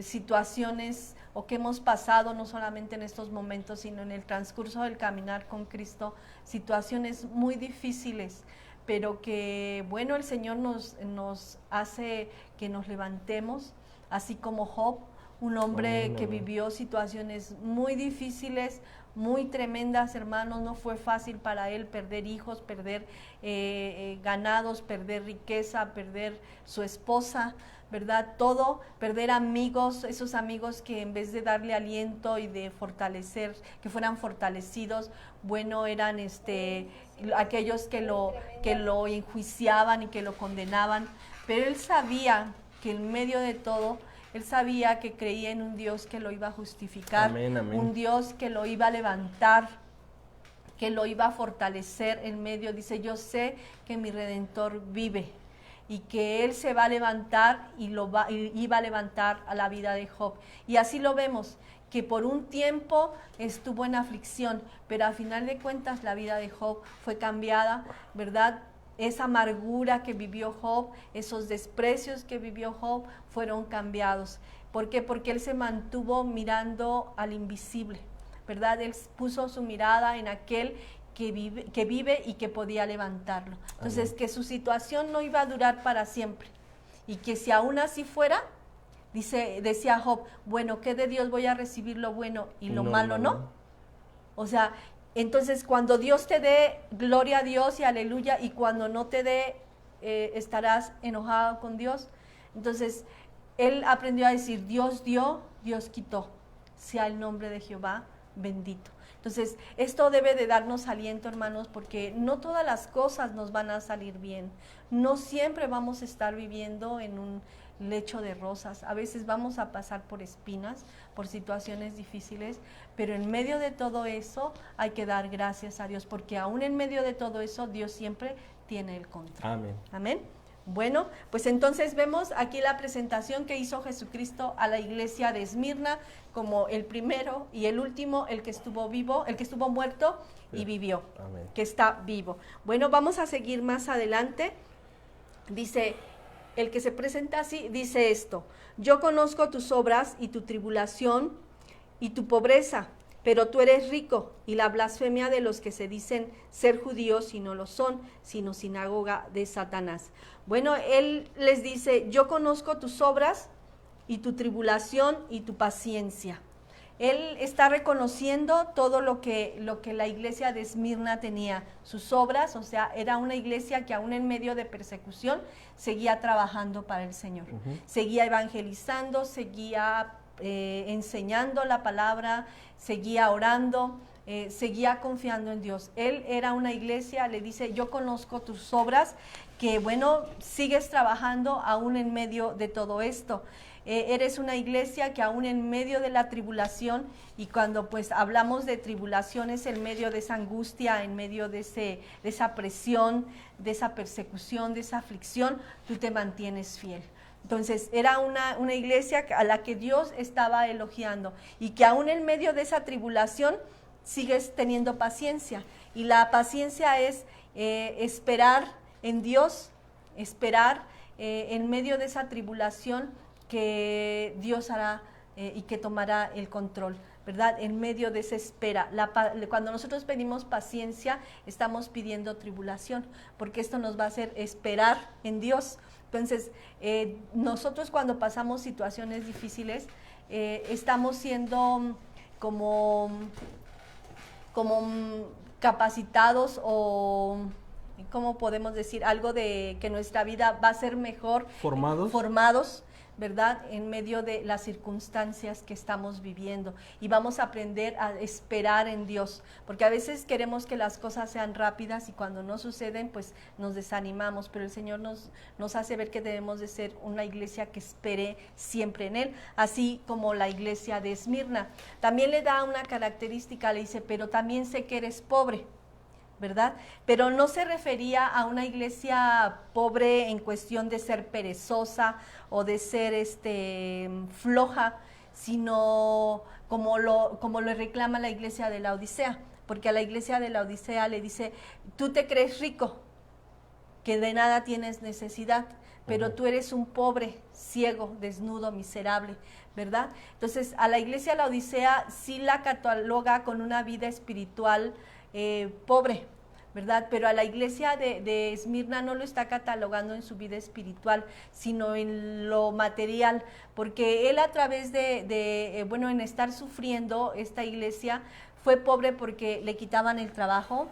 situaciones o que hemos pasado no solamente en estos momentos, sino en el transcurso del caminar con Cristo, situaciones muy difíciles, pero que, bueno, el Señor nos hace que nos levantemos, así como Job, un hombre que vivió situaciones muy difíciles, muy tremendas, hermanos. No fue fácil para él perder hijos, perder ganados, perder riqueza, perder su esposa, ¿verdad? Todo, perder amigos, esos amigos que en vez de darle aliento y de fortalecer, que fueran fortalecidos, bueno, eran aquellos que lo enjuiciaban y que lo condenaban. Pero él sabía que en medio de todo, él sabía que creía en un Dios que lo iba a justificar, amén, amén. Un Dios que lo iba a levantar, que lo iba a fortalecer en medio. Dice, yo sé que mi Redentor vive y que Él se va a levantar y iba a levantar a la vida de Job. Y así lo vemos, que por un tiempo estuvo en aflicción, pero al final de cuentas la vida de Job fue cambiada, ¿verdad? Esa amargura que vivió Job, esos desprecios que vivió Job fueron cambiados. ¿Por qué? Porque él se mantuvo mirando al invisible, ¿verdad? Él puso su mirada en aquel que vive y que podía levantarlo. Entonces, amén, que su situación no iba a durar para siempre y que si aún así fuera, decía Job, bueno, ¿qué de Dios voy a recibir lo bueno y lo malo no? O sea, entonces cuando Dios te dé, gloria a Dios y aleluya, y cuando no te dé, estarás enojado con Dios. Entonces, él aprendió a decir, Dios dio, Dios quitó, sea el nombre de Jehová bendito. Entonces, esto debe de darnos aliento, hermanos, porque no todas las cosas nos van a salir bien. No siempre vamos a estar viviendo en un lecho de rosas. A veces vamos a pasar por espinas, por situaciones difíciles, pero en medio de todo eso hay que dar gracias a Dios, porque aún en medio de todo eso Dios siempre tiene el control. Amén. Amén. Bueno, pues entonces vemos aquí la presentación que hizo Jesucristo a la iglesia de Esmirna como el primero y el último, el que estuvo vivo, el que estuvo muerto y vivió, amén, que está vivo. Bueno, vamos a seguir más adelante. Dice, el que se presenta así, dice esto: yo conozco tus obras y tu tribulación y tu pobreza, pero tú eres rico, y la blasfemia de los que se dicen ser judíos y no lo son, sino sinagoga de Satanás. Bueno, él les dice, yo conozco tus obras y tu tribulación y tu paciencia. Él está reconociendo todo lo que la iglesia de Esmirna tenía, sus obras, o sea, era una iglesia que aún en medio de persecución seguía trabajando para el Señor, seguía evangelizando, seguía enseñando la palabra, seguía orando, seguía confiando en Dios. Él era una iglesia, le dice, yo conozco tus obras, que bueno, sigues trabajando aún en medio de todo esto. Eres una iglesia que aún en medio de la tribulación, y cuando pues hablamos de tribulaciones, en medio de esa angustia, en medio de esa presión, de esa persecución, de esa aflicción, tú te mantienes fiel. Entonces era una iglesia a la que Dios estaba elogiando, y que aún en medio de esa tribulación sigues teniendo paciencia, y la paciencia es esperar en Dios, esperar en medio de esa tribulación que Dios hará y que tomará el control, ¿verdad? En medio de esa espera. Cuando nosotros pedimos paciencia, estamos pidiendo tribulación, porque esto nos va a hacer esperar en Dios. Entonces, nosotros cuando pasamos situaciones difíciles, estamos siendo como capacitados, o ¿cómo podemos decir? Algo de que nuestra vida va a ser mejor. Formados, ¿verdad? En medio de las circunstancias que estamos viviendo, y vamos a aprender a esperar en Dios, porque a veces queremos que las cosas sean rápidas, y cuando no suceden, pues nos desanimamos, pero el Señor nos hace ver que debemos de ser una iglesia que espere siempre en Él, así como la iglesia de Esmirna. También le da una característica, le dice, pero también sé que eres pobre, ¿verdad? Pero no se refería a una iglesia pobre en cuestión de ser perezosa o de ser floja, sino como le reclama la iglesia de la Odisea, porque a la iglesia de la Odisea le dice, tú te crees rico, que de nada tienes necesidad, pero tú eres un pobre, ciego, desnudo, miserable, ¿verdad? Entonces a la iglesia de la Odisea sí la cataloga con una vida espiritual pobre, ¿verdad? Pero a la iglesia de Esmirna no lo está catalogando en su vida espiritual, sino en lo material, porque él a través en estar sufriendo, esta iglesia fue pobre porque le quitaban el trabajo,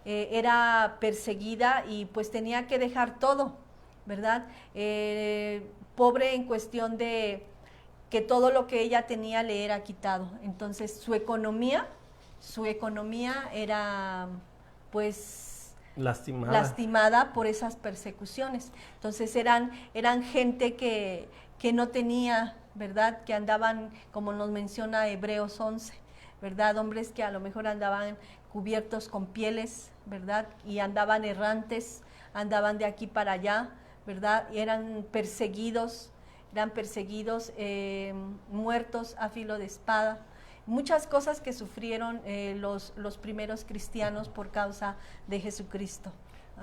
era perseguida y pues tenía que dejar todo, ¿verdad? Pobre en cuestión de que todo lo que ella tenía le era quitado. Entonces su economía era pues lastimada por esas persecuciones. Entonces eran gente que no tenía, ¿verdad? Que andaban, como nos menciona Hebreos 11, ¿verdad? Hombres que a lo mejor andaban cubiertos con pieles, ¿verdad? Y andaban errantes, andaban de aquí para allá, ¿verdad? Y eran perseguidos, muertos a filo de espada. Muchas cosas que sufrieron los primeros cristianos por causa de Jesucristo.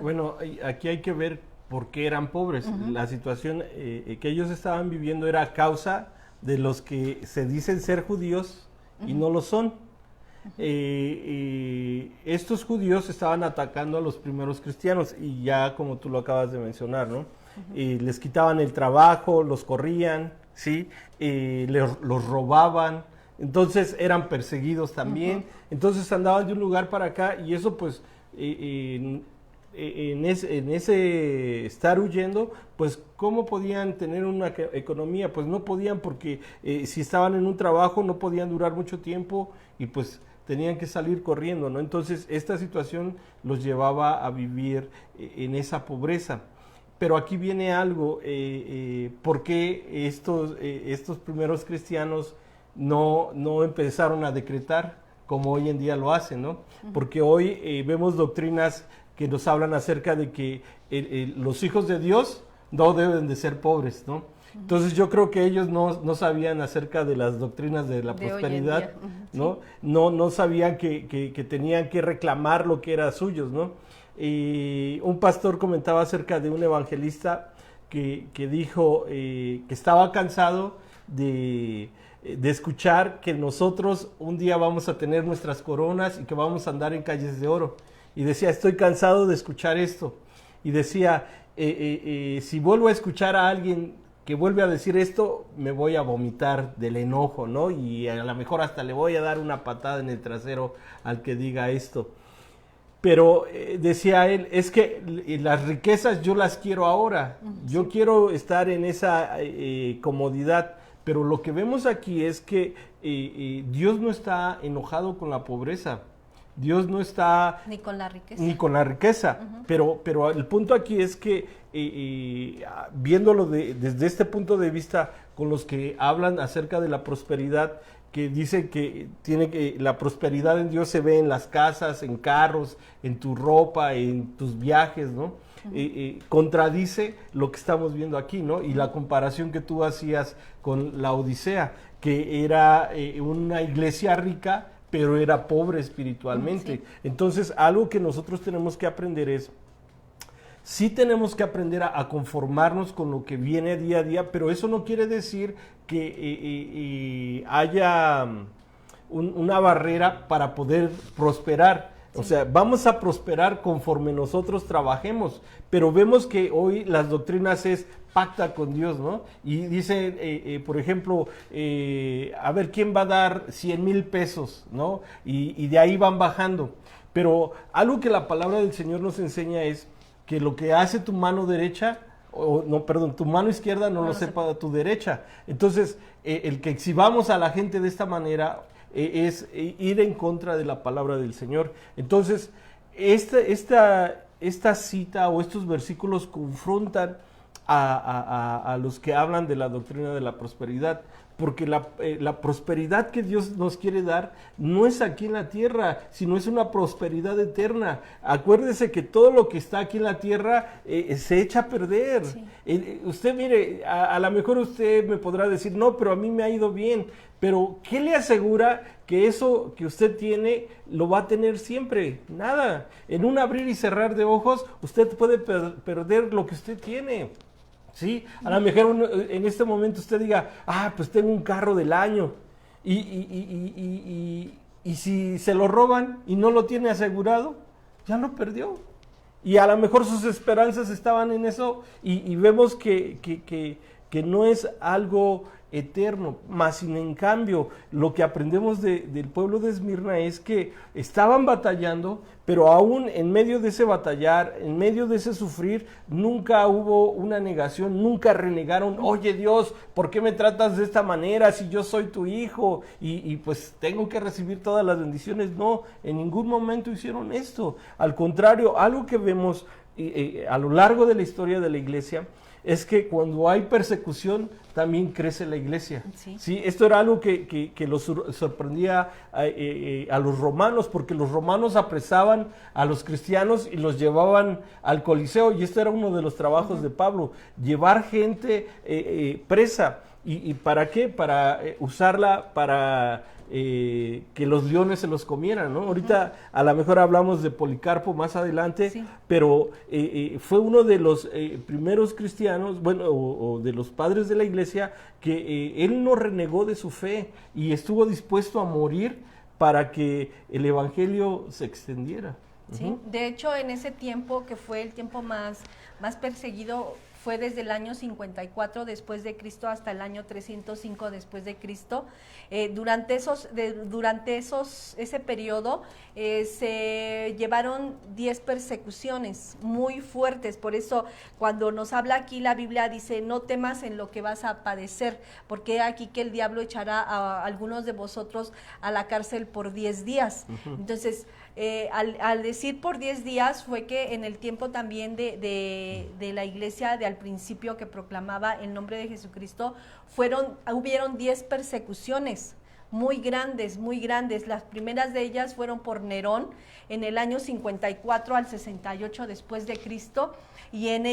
Bueno, aquí hay que ver por qué eran pobres. La situación que ellos estaban viviendo era a causa de los que se dicen ser judíos y no lo son. Estos judíos estaban atacando a los primeros cristianos, y ya como tú lo acabas de mencionar, ¿no? Les quitaban el trabajo, los corrían, ¿sí? Los robaban. Entonces eran perseguidos también, entonces andaban de un lugar para acá, y eso pues en ese estar huyendo, pues ¿cómo podían tener una economía? Pues no podían, porque si estaban en un trabajo no podían durar mucho tiempo, y pues tenían que salir corriendo, ¿no? Entonces esta situación los llevaba a vivir en esa pobreza. Pero aquí viene algo, ¿por qué estos primeros cristianos no empezaron a decretar como hoy en día lo hacen, ¿no? Porque hoy vemos doctrinas que nos hablan acerca de que los hijos de Dios no deben de ser pobres, ¿no? Entonces yo creo que ellos no sabían acerca de las doctrinas de la prosperidad, ¿no? No sabían que tenían que reclamar lo que era suyo, ¿no? Y un pastor comentaba acerca de un evangelista que dijo que estaba cansado de de escuchar que nosotros un día vamos a tener nuestras coronas y que vamos a andar en calles de oro. Y decía, estoy cansado de escuchar esto. Y decía, si vuelvo a escuchar a alguien que vuelve a decir esto, me voy a vomitar del enojo, ¿no? Y a lo mejor hasta le voy a dar una patada en el trasero al que diga esto. Pero decía él, es que las riquezas yo las quiero ahora, yo quiero estar en esa comodidad, pero lo que vemos aquí es que Dios no está enojado con la pobreza, Dios no está... Ni con la riqueza. Ni con la riqueza, pero el punto aquí es que viéndolo desde este punto de vista, con los que hablan acerca de la prosperidad, que dicen que la prosperidad en Dios se ve en las casas, en carros, en tu ropa, en tus viajes, ¿no? Contradice lo que estamos viendo aquí, ¿no? Y la comparación que tú hacías con la Odisea, que era una iglesia rica, pero era pobre espiritualmente. Sí. Entonces, algo que nosotros tenemos que aprender es, sí tenemos que aprender a conformarnos con lo que viene día a día, pero eso no quiere decir que haya una barrera para poder prosperar. Sí. O sea, vamos a prosperar conforme nosotros trabajemos, pero vemos que hoy las doctrinas es pacta con Dios, ¿no? Y dice, por ejemplo, a ver, ¿quién va a dar 100,000 pesos, ¿no? Y de ahí van bajando. Pero algo que la palabra del Señor nos enseña es que lo que hace tu mano derecha, tu mano izquierda no lo sepa tu derecha. Entonces, el que exhibamos a la gente de esta manera es ir en contra de la palabra del Señor. Entonces, esta cita o estos versículos confrontan a los que hablan de la doctrina de la prosperidad, porque la prosperidad que Dios nos quiere dar no es aquí en la tierra, sino es una prosperidad eterna. Acuérdese que todo lo que está aquí en la tierra se echa a perder. Sí. Usted mire, a lo mejor usted me podrá decir, no, pero a mí me ha ido bien, pero ¿qué le asegura que eso que usted tiene lo va a tener siempre? Nada. En un abrir y cerrar de ojos, usted puede perder lo que usted tiene. Sí, a lo mejor en este momento usted diga, pues tengo un carro del año y si se lo roban y no lo tiene asegurado, ya lo perdió. Y a lo mejor sus esperanzas estaban en eso y vemos que no es algo eterno, más sin en cambio lo que aprendemos del pueblo de Esmirna es que estaban batallando, pero aún en medio de ese batallar, en medio de ese sufrir, nunca hubo una negación, nunca renegaron, oye Dios, ¿por qué me tratas de esta manera si yo soy tu hijo y pues tengo que recibir todas las bendiciones? No, en ningún momento hicieron esto. Al contrario, algo que vemos a lo largo de la historia de la iglesia es que cuando hay persecución también crece la iglesia. Sí. ¿Sí? Esto era algo que los sorprendía a los romanos, porque los romanos apresaban a los cristianos y los llevaban al Coliseo, y esto era uno de los trabajos de Pablo, llevar gente presa. ¿Y para qué? Para usarla para que los leones se los comieran, ¿no? Ahorita a lo mejor hablamos de Policarpo más adelante, sí. Pero fue uno de los primeros cristianos, bueno, o de los padres de la iglesia, que él no renegó de su fe y estuvo dispuesto a morir para que el evangelio se extendiera. Sí, de hecho en ese tiempo, que fue el tiempo más perseguido, fue desde el año 54 después de Cristo hasta el año 305 después de Cristo. Durante ese periodo se llevaron 10 persecuciones muy fuertes. Por eso cuando nos habla aquí la Biblia dice, no temas en lo que vas a padecer, porque aquí que el diablo echará a algunos de vosotros a la cárcel por 10 días. Entonces, al decir por 10 días fue que en el tiempo también de la iglesia de al principio que proclamaba el nombre de Jesucristo, hubieron 10 persecuciones muy grandes. Las primeras de ellas fueron por Nerón en el año 54 al 68 después de Cristo, y en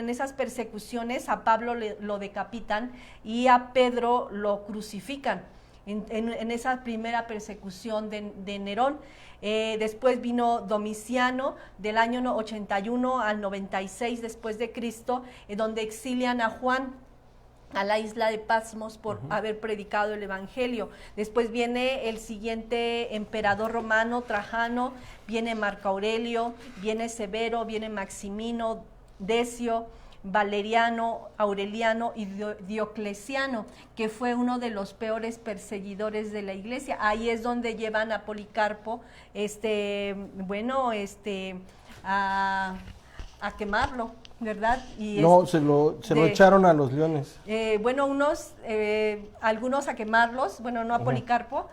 esas persecuciones a Pablo lo decapitan y a Pedro lo crucifican. En esa primera persecución de Nerón. Después vino Domiciano del año 81 al 96 después de Cristo, donde exilian a Juan. a la isla de Patmos por haber predicado el evangelio. Después viene el siguiente emperador romano, Trajano, viene Marco Aurelio, viene Severo, viene Maximino, Decio, Valeriano, Aureliano y Diocleciano, que fue uno de los peores perseguidores de la iglesia. Ahí es donde llevan a Policarpo, a quemarlo, ¿verdad? Y no, se lo echaron a los leones. Algunos a quemarlos, bueno, no a Policarpo,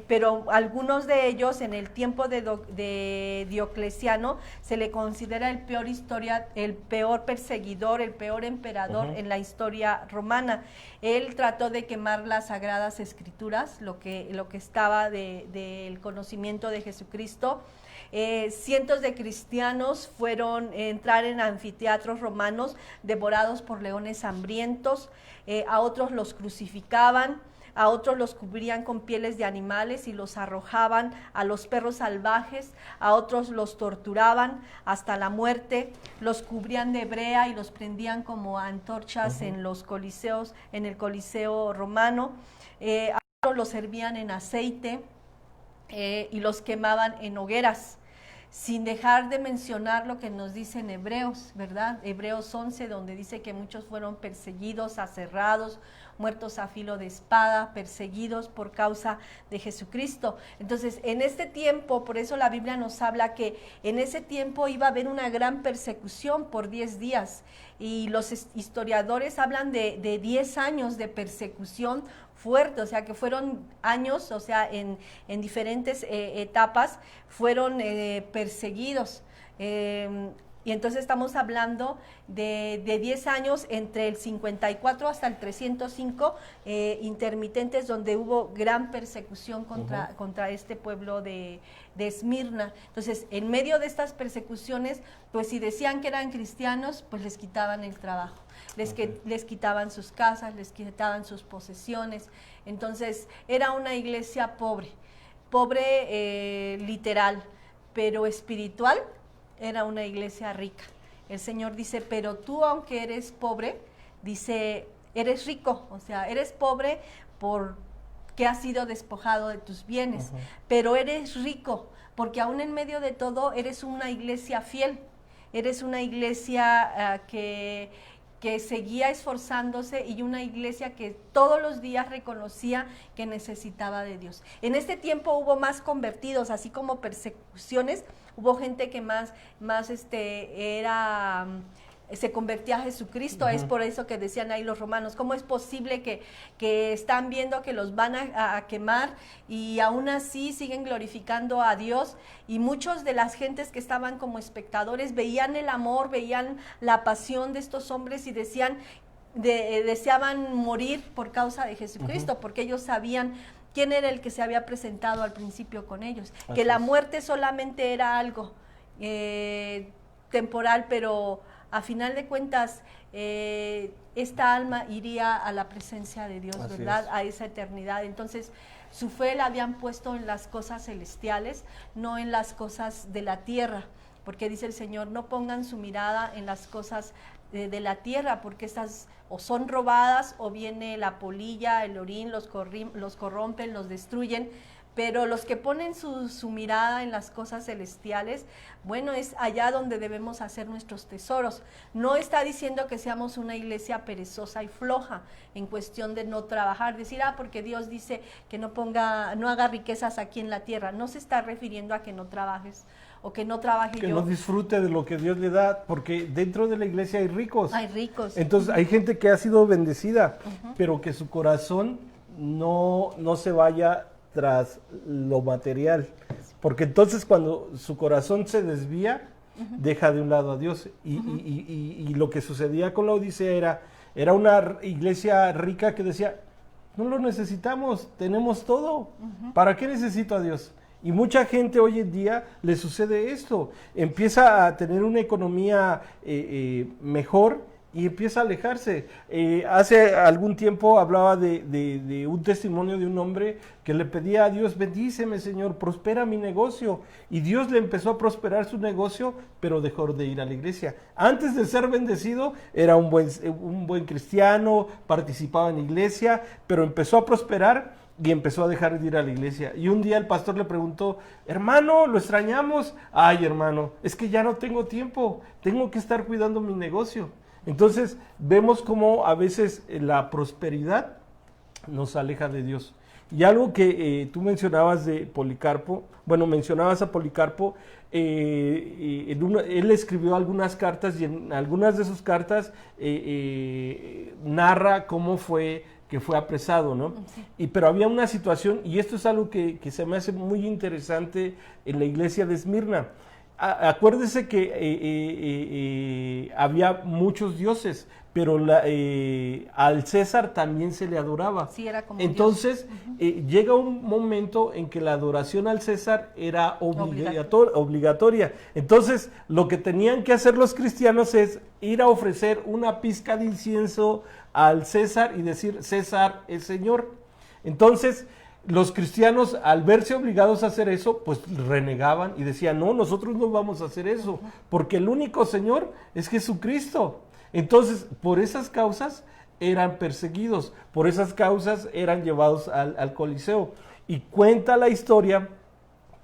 pero algunos de ellos en el tiempo de Diocleciano se le considera el peor perseguidor, el peor emperador en la historia romana. Él trató de quemar las sagradas escrituras, lo que estaba del conocimiento de Jesucristo. Cientos de cristianos fueron a entrar en anfiteatros romanos devorados por leones hambrientos, a otros los crucificaban, a otros los cubrían con pieles de animales y los arrojaban a los perros salvajes, a otros los torturaban hasta la muerte, los cubrían de brea y los prendían como antorchas en los coliseos, en el Coliseo romano, a otros los servían en aceite y los quemaban en hogueras. Sin dejar de mencionar lo que nos dice en Hebreos, ¿verdad? Hebreos 11, donde dice que muchos fueron perseguidos, aserrados, muertos a filo de espada, perseguidos por causa de Jesucristo. Entonces, en este tiempo, por eso la Biblia nos habla que en ese tiempo iba a haber una gran persecución por 10 días. Y los historiadores hablan de 10 años de persecución fuerte, o sea que fueron años, o sea en diferentes etapas fueron perseguidos. Y entonces estamos hablando de 10 años entre el 54 hasta el 305 intermitentes, donde hubo gran persecución contra este pueblo de Esmirna. Entonces, en medio de estas persecuciones, pues si decían que eran cristianos, pues les quitaban el trabajo, les quitaban sus casas, les quitaban sus posesiones. Entonces, era una iglesia pobre literal, pero espiritual. Era una iglesia rica. El Señor dice, pero tú, aunque eres pobre, dice, eres rico, o sea, eres pobre porque has sido despojado de tus bienes, pero eres rico porque aún en medio de todo eres una iglesia fiel, eres una iglesia que seguía esforzándose y una iglesia que todos los días reconocía que necesitaba de Dios. En este tiempo hubo más convertidos, así como persecuciones, hubo gente que se convertía a Jesucristo. Es por eso que decían ahí los romanos, ¿cómo es posible que están viendo que los van a quemar y aún así siguen glorificando a Dios? Y muchos de las gentes que estaban como espectadores veían el amor, veían la pasión de estos hombres y deseaban morir por causa de Jesucristo, porque ellos sabían quién era el que se había presentado al principio con ellos, que la muerte solamente era algo temporal, pero a final de cuentas esta alma iría a la presencia de Dios, ¿verdad? A esa eternidad. Entonces su fe la habían puesto en las cosas celestiales, no en las cosas de la tierra, porque dice el Señor, no pongan su mirada en las cosas de la tierra, porque estas o son robadas o viene la polilla, el orín, los corrompen, los destruyen. Pero los que ponen su mirada en las cosas celestiales, bueno, es allá donde debemos hacer nuestros tesoros. No está diciendo que seamos una iglesia perezosa y floja en cuestión de no trabajar, decir, porque Dios dice que no haga riquezas aquí en la tierra. No se está refiriendo a que no trabajes o que no trabaje yo. Que no disfrute de lo que Dios le da, porque dentro de la iglesia hay ricos. Hay ricos. Entonces hay gente que ha sido bendecida, pero que su corazón no se vaya tras lo material, porque entonces cuando su corazón se desvía, deja de un lado a Dios, y lo que sucedía con la Odisea era una iglesia rica que decía, no lo necesitamos, tenemos todo, ¿para qué necesito a Dios? Y mucha gente hoy en día le sucede esto, empieza a tener una economía mejor, y empieza a alejarse. Hace algún tiempo hablaba de un testimonio de un hombre que le pedía a Dios, bendíceme Señor, prospera mi negocio. Y Dios le empezó a prosperar su negocio, pero dejó de ir a la iglesia. Antes de ser bendecido, era un buen cristiano, participaba en iglesia, pero empezó a prosperar y empezó a dejar de ir a la iglesia. Y un día el pastor le preguntó, hermano, lo extrañamos. Ay, hermano, es que ya no tengo tiempo, tengo que estar cuidando mi negocio. Entonces vemos cómo a veces la prosperidad nos aleja de Dios. Y algo que tú mencionabas de Policarpo, mencionabas a Policarpo, él escribió algunas cartas y en algunas de sus cartas narra cómo fue que fue apresado, ¿no? Sí. Pero había una situación, y esto es algo que se me hace muy interesante en la iglesia de Esmirna. Acuérdese que había muchos dioses, pero al César también se le adoraba. Sí, era como entonces, llega un momento en que la adoración al César era obligatoria. Entonces, lo que tenían que hacer los cristianos es ir a ofrecer una pizca de incienso al César y decir, César es Señor. Entonces, los cristianos, al verse obligados a hacer eso, pues renegaban y decían, no, nosotros no vamos a hacer eso, porque el único Señor es Jesucristo. Entonces, por esas causas eran perseguidos, por esas causas eran llevados al Coliseo. Y cuenta la historia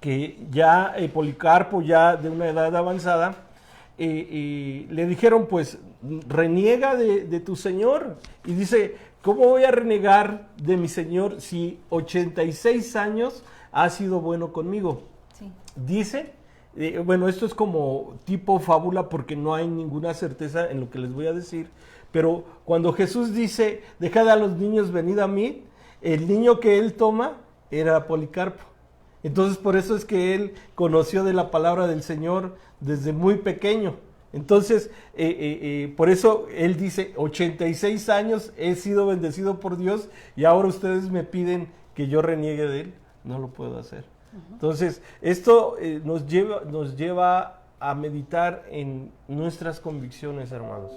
que ya Policarpo, ya de una edad avanzada, le dijeron, pues, reniega de tu Señor. Y dice, ¿cómo voy a renegar de mi Señor si 86 años ha sido bueno conmigo? Sí. Dice, esto es como tipo fábula porque no hay ninguna certeza en lo que les voy a decir, pero cuando Jesús dice, dejad a los niños, venid a mí, el niño que él toma era Policarpo. Entonces por eso es que él conoció de la palabra del Señor desde muy pequeño. Entonces, por eso él dice, 86 años he sido bendecido por Dios y ahora ustedes me piden que yo reniegue de él. No lo puedo hacer. Entonces, esto nos lleva a meditar en nuestras convicciones, hermanos.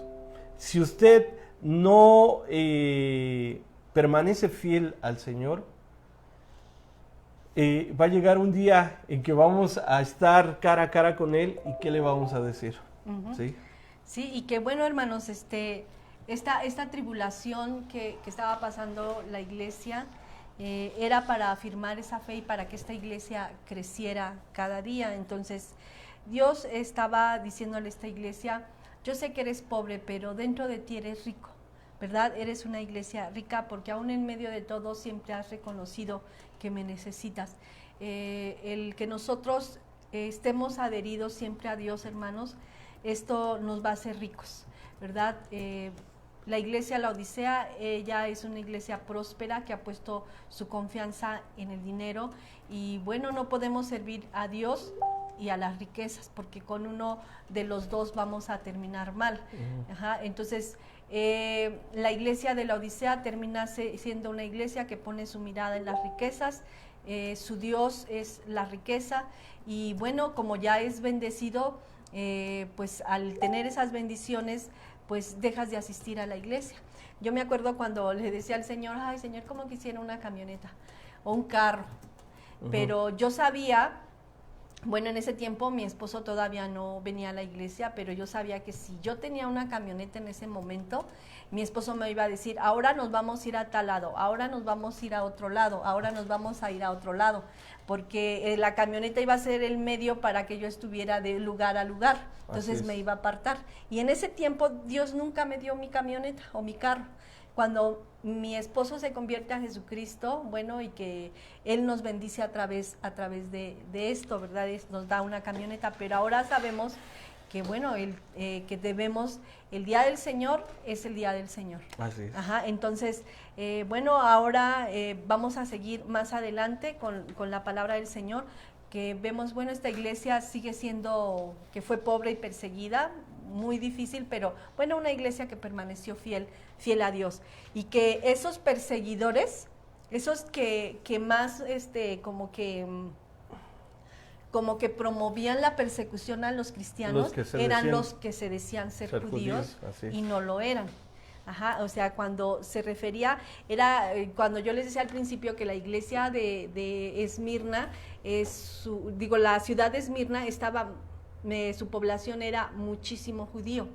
Si usted no permanece fiel al Señor, va a llegar un día en que vamos a estar cara a cara con Él y ¿qué le vamos a decir? ¿Sí? Sí, y que bueno, hermanos, esta tribulación que estaba pasando la iglesia era para afirmar esa fe y para que esta iglesia creciera cada día. Entonces, Dios estaba diciéndole a esta iglesia, yo sé que eres pobre, pero dentro de ti eres rico, ¿verdad? Eres una iglesia rica porque aún en medio de todo siempre has reconocido que me necesitas. El que nosotros estemos adheridos siempre a Dios, hermanos, esto nos va a hacer ricos, ¿verdad? La iglesia Laodicea, ella es una iglesia próspera que ha puesto su confianza en el dinero y bueno, no podemos servir a Dios y a las riquezas porque con uno de los dos vamos a terminar mal. Entonces, la iglesia de Laodicea termina siendo una iglesia que pone su mirada en las riquezas, su Dios es la riqueza y bueno, como ya es bendecido, pues al tener esas bendiciones, pues dejas de asistir a la iglesia. Yo me acuerdo cuando le decía al Señor, ay Señor, ¿cómo quisiera una camioneta o un carro? Pero yo sabía, bueno, en ese tiempo mi esposo todavía no venía a la iglesia, pero yo sabía que si yo tenía una camioneta en ese momento, mi esposo me iba a decir, ahora nos vamos a ir a tal lado, ahora nos vamos a ir a otro lado, ahora nos vamos a ir a otro lado, porque la camioneta iba a ser el medio para que yo estuviera de lugar a lugar, entonces me iba a apartar. Y en ese tiempo Dios nunca me dio mi camioneta o mi carro. Cuando mi esposo se convierte a Jesucristo, bueno, y que Él nos bendice a través de esto, ¿verdad? Nos da una camioneta, pero ahora sabemos que, bueno, que debemos, el día del Señor es el día del Señor. Así es. Entonces, bueno, ahora vamos a seguir más adelante con la palabra del Señor, que vemos, bueno, esta iglesia sigue siendo, que fue pobre y perseguida, muy difícil, pero bueno, una iglesia que permaneció fiel a Dios, y que esos perseguidores, esos que más como que como que promovían la persecución a los cristianos, eran los que se decían ser judíos y no lo eran. Ajá, o sea, cuando se refería, era cuando yo les decía al principio que la iglesia de Esmirna, la ciudad de Esmirna su población era muchísimo judío.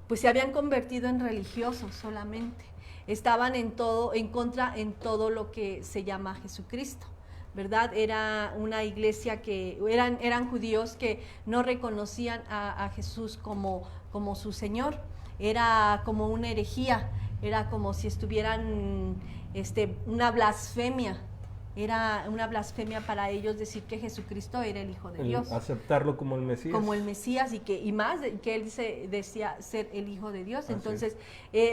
Pues se habían convertido en religiosos solamente. Estaban en contra en todo lo que se llama Jesucristo, ¿verdad? Era una iglesia que eran judíos que no reconocían a Jesús como su Señor. Era como una herejía, era como si estuvieran una blasfemia. Era una blasfemia para ellos decir que Jesucristo era el Hijo de Dios. Aceptarlo como el Mesías. Como el Mesías y más que él decía ser el Hijo de Dios. Entonces,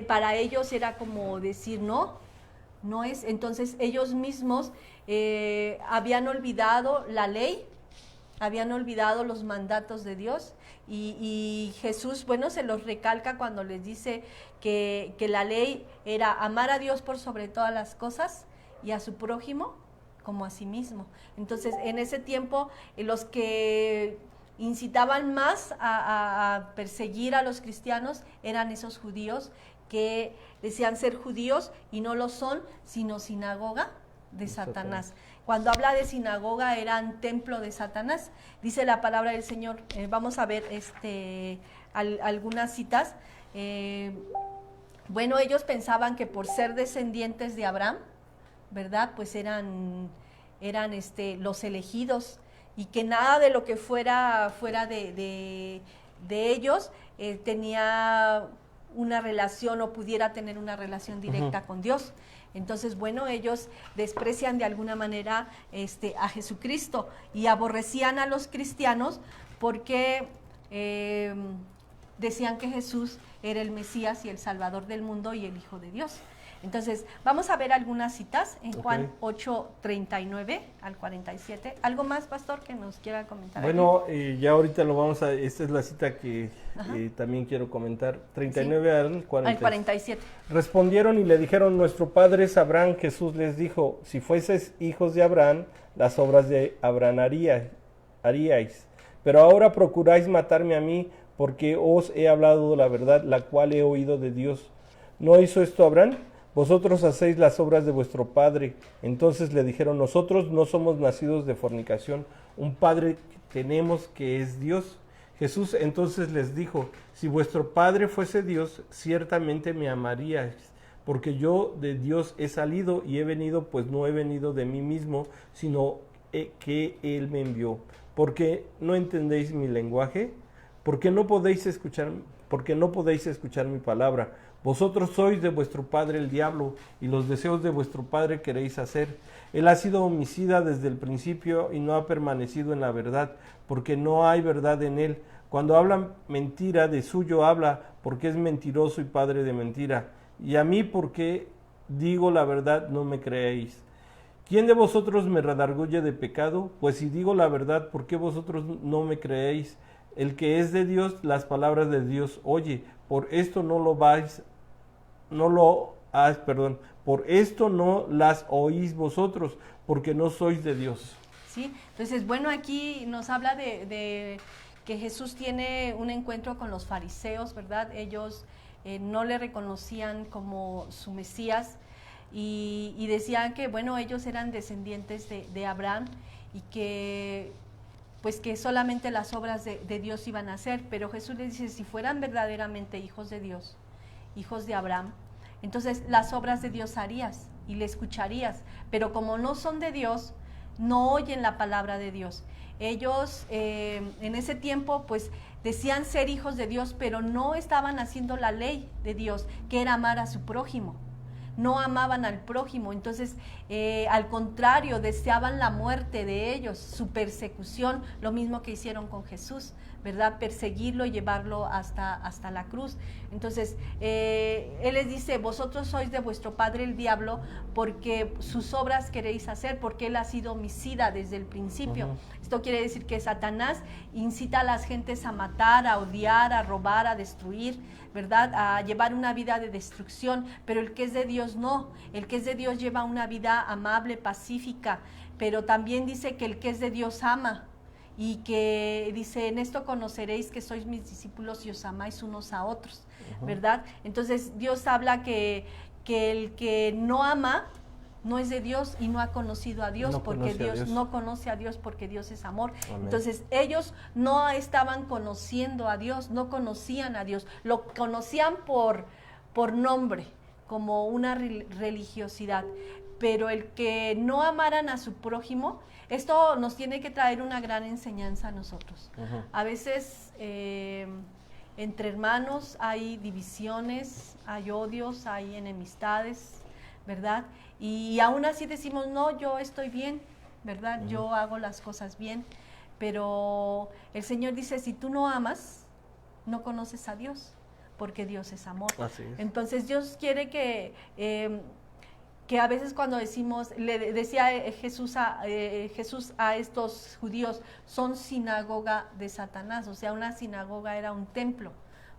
para ellos era como decir no es. Entonces, ellos mismos habían olvidado la ley, habían olvidado los mandatos de Dios y Jesús, se los recalca cuando les dice que la ley era amar a Dios por sobre todas las cosas y a su prójimo como a sí mismo. Entonces, en ese tiempo, los que incitaban más a perseguir a los cristianos eran esos judíos que decían ser judíos y no lo son, sino sinagoga de Satanás. Cuando habla de sinagoga, eran templo de Satanás. Dice la palabra del Señor, vamos a ver algunas citas. Ellos pensaban que por ser descendientes de Abraham, ¿verdad? Pues eran los elegidos y que nada de lo que fuera de ellos tenía una relación o pudiera tener una relación directa con Dios. Entonces, ellos desprecian de alguna manera a Jesucristo y aborrecían a los cristianos porque decían que Jesús era el Mesías y el Salvador del mundo y el Hijo de Dios. Entonces, vamos a ver algunas citas en Juan 8:39 al 47. ¿Algo más, pastor, que nos quiera comentar? Ya ahorita esta es la cita que también quiero comentar, 39 al 47. Respondieron y le dijeron, nuestro padre es Abraham. Jesús les dijo, si fueseis hijos de Abraham, las obras de Abraham haríais. Pero ahora procuráis matarme a mí, porque os he hablado la verdad, la cual he oído de Dios. ¿No hizo esto Abraham? Vosotros hacéis las obras de vuestro padre. Entonces le dijeron, nosotros no somos nacidos de fornicación, un padre tenemos que es Dios. Jesús entonces les dijo, si vuestro padre fuese Dios, ciertamente me amaríais, porque yo de Dios he salido y he venido, pues no he venido de mí mismo, sino que Él me envió. ¿Por qué no entendéis mi lenguaje? ¿Por qué no podéis escuchar mi palabra? Vosotros sois de vuestro padre el diablo, y los deseos de vuestro padre queréis hacer. Él ha sido homicida desde el principio y no ha permanecido en la verdad, porque no hay verdad en él. Cuando habla mentira, de suyo habla, porque es mentiroso y padre de mentira. Y a mí, porque digo la verdad, no me creéis. ¿Quién de vosotros me redarguye de pecado? Pues si digo la verdad, ¿por qué vosotros no me creéis? El que es de Dios, las palabras de Dios oye. Por esto por esto no las oís vosotros, porque no sois de Dios. Sí, entonces, aquí nos habla de que Jesús tiene un encuentro con los fariseos, ¿verdad? Ellos no le reconocían como su Mesías y decían que, ellos eran descendientes de Abraham y que solamente las obras de Dios iban a hacer, pero Jesús les dice, si fueran verdaderamente hijos de Dios, hijos de Abraham, entonces las obras de Dios harías y le escucharías, pero como no son de Dios, no oyen la palabra de Dios. Ellos en ese tiempo decían ser hijos de Dios, pero no estaban haciendo la ley de Dios, que era amar a su prójimo. No amaban al prójimo, entonces al contrario, deseaban la muerte de ellos, su persecución, lo mismo que hicieron con Jesús, ¿verdad? Perseguirlo y llevarlo hasta la cruz. Entonces, Él les dice, vosotros sois de vuestro padre el diablo, porque sus obras queréis hacer, porque Él ha sido homicida desde el principio. Esto quiere decir que Satanás incita a las gentes a matar, a odiar, a robar, a destruir, ¿verdad? A llevar una vida de destrucción, pero el que es de Dios no. El que es de Dios lleva una vida amable, pacífica, pero también dice que el que es de Dios ama. Y que dice, en esto conoceréis que sois mis discípulos y os amáis unos a otros, ¿verdad? Entonces Dios habla que el que no ama no es de Dios y no ha conocido a Dios, porque Dios no conoce a Dios, porque Dios es amor. Amén. Entonces ellos no estaban conociendo a Dios, no conocían a Dios, lo conocían por nombre, como una religiosidad, pero el que no amaran a su prójimo, esto nos tiene que traer una gran enseñanza a nosotros. A veces entre hermanos hay divisiones, hay odios, hay enemistades, ¿verdad? Y aún así decimos, no, yo estoy bien, ¿verdad? Yo hago las cosas bien, pero el Señor dice, si tú no amas, no conoces a Dios, porque Dios es amor. Así es. Entonces Dios quiere que a veces cuando decimos, le decía Jesús a estos judíos, son sinagoga de Satanás, o sea, una sinagoga era un templo,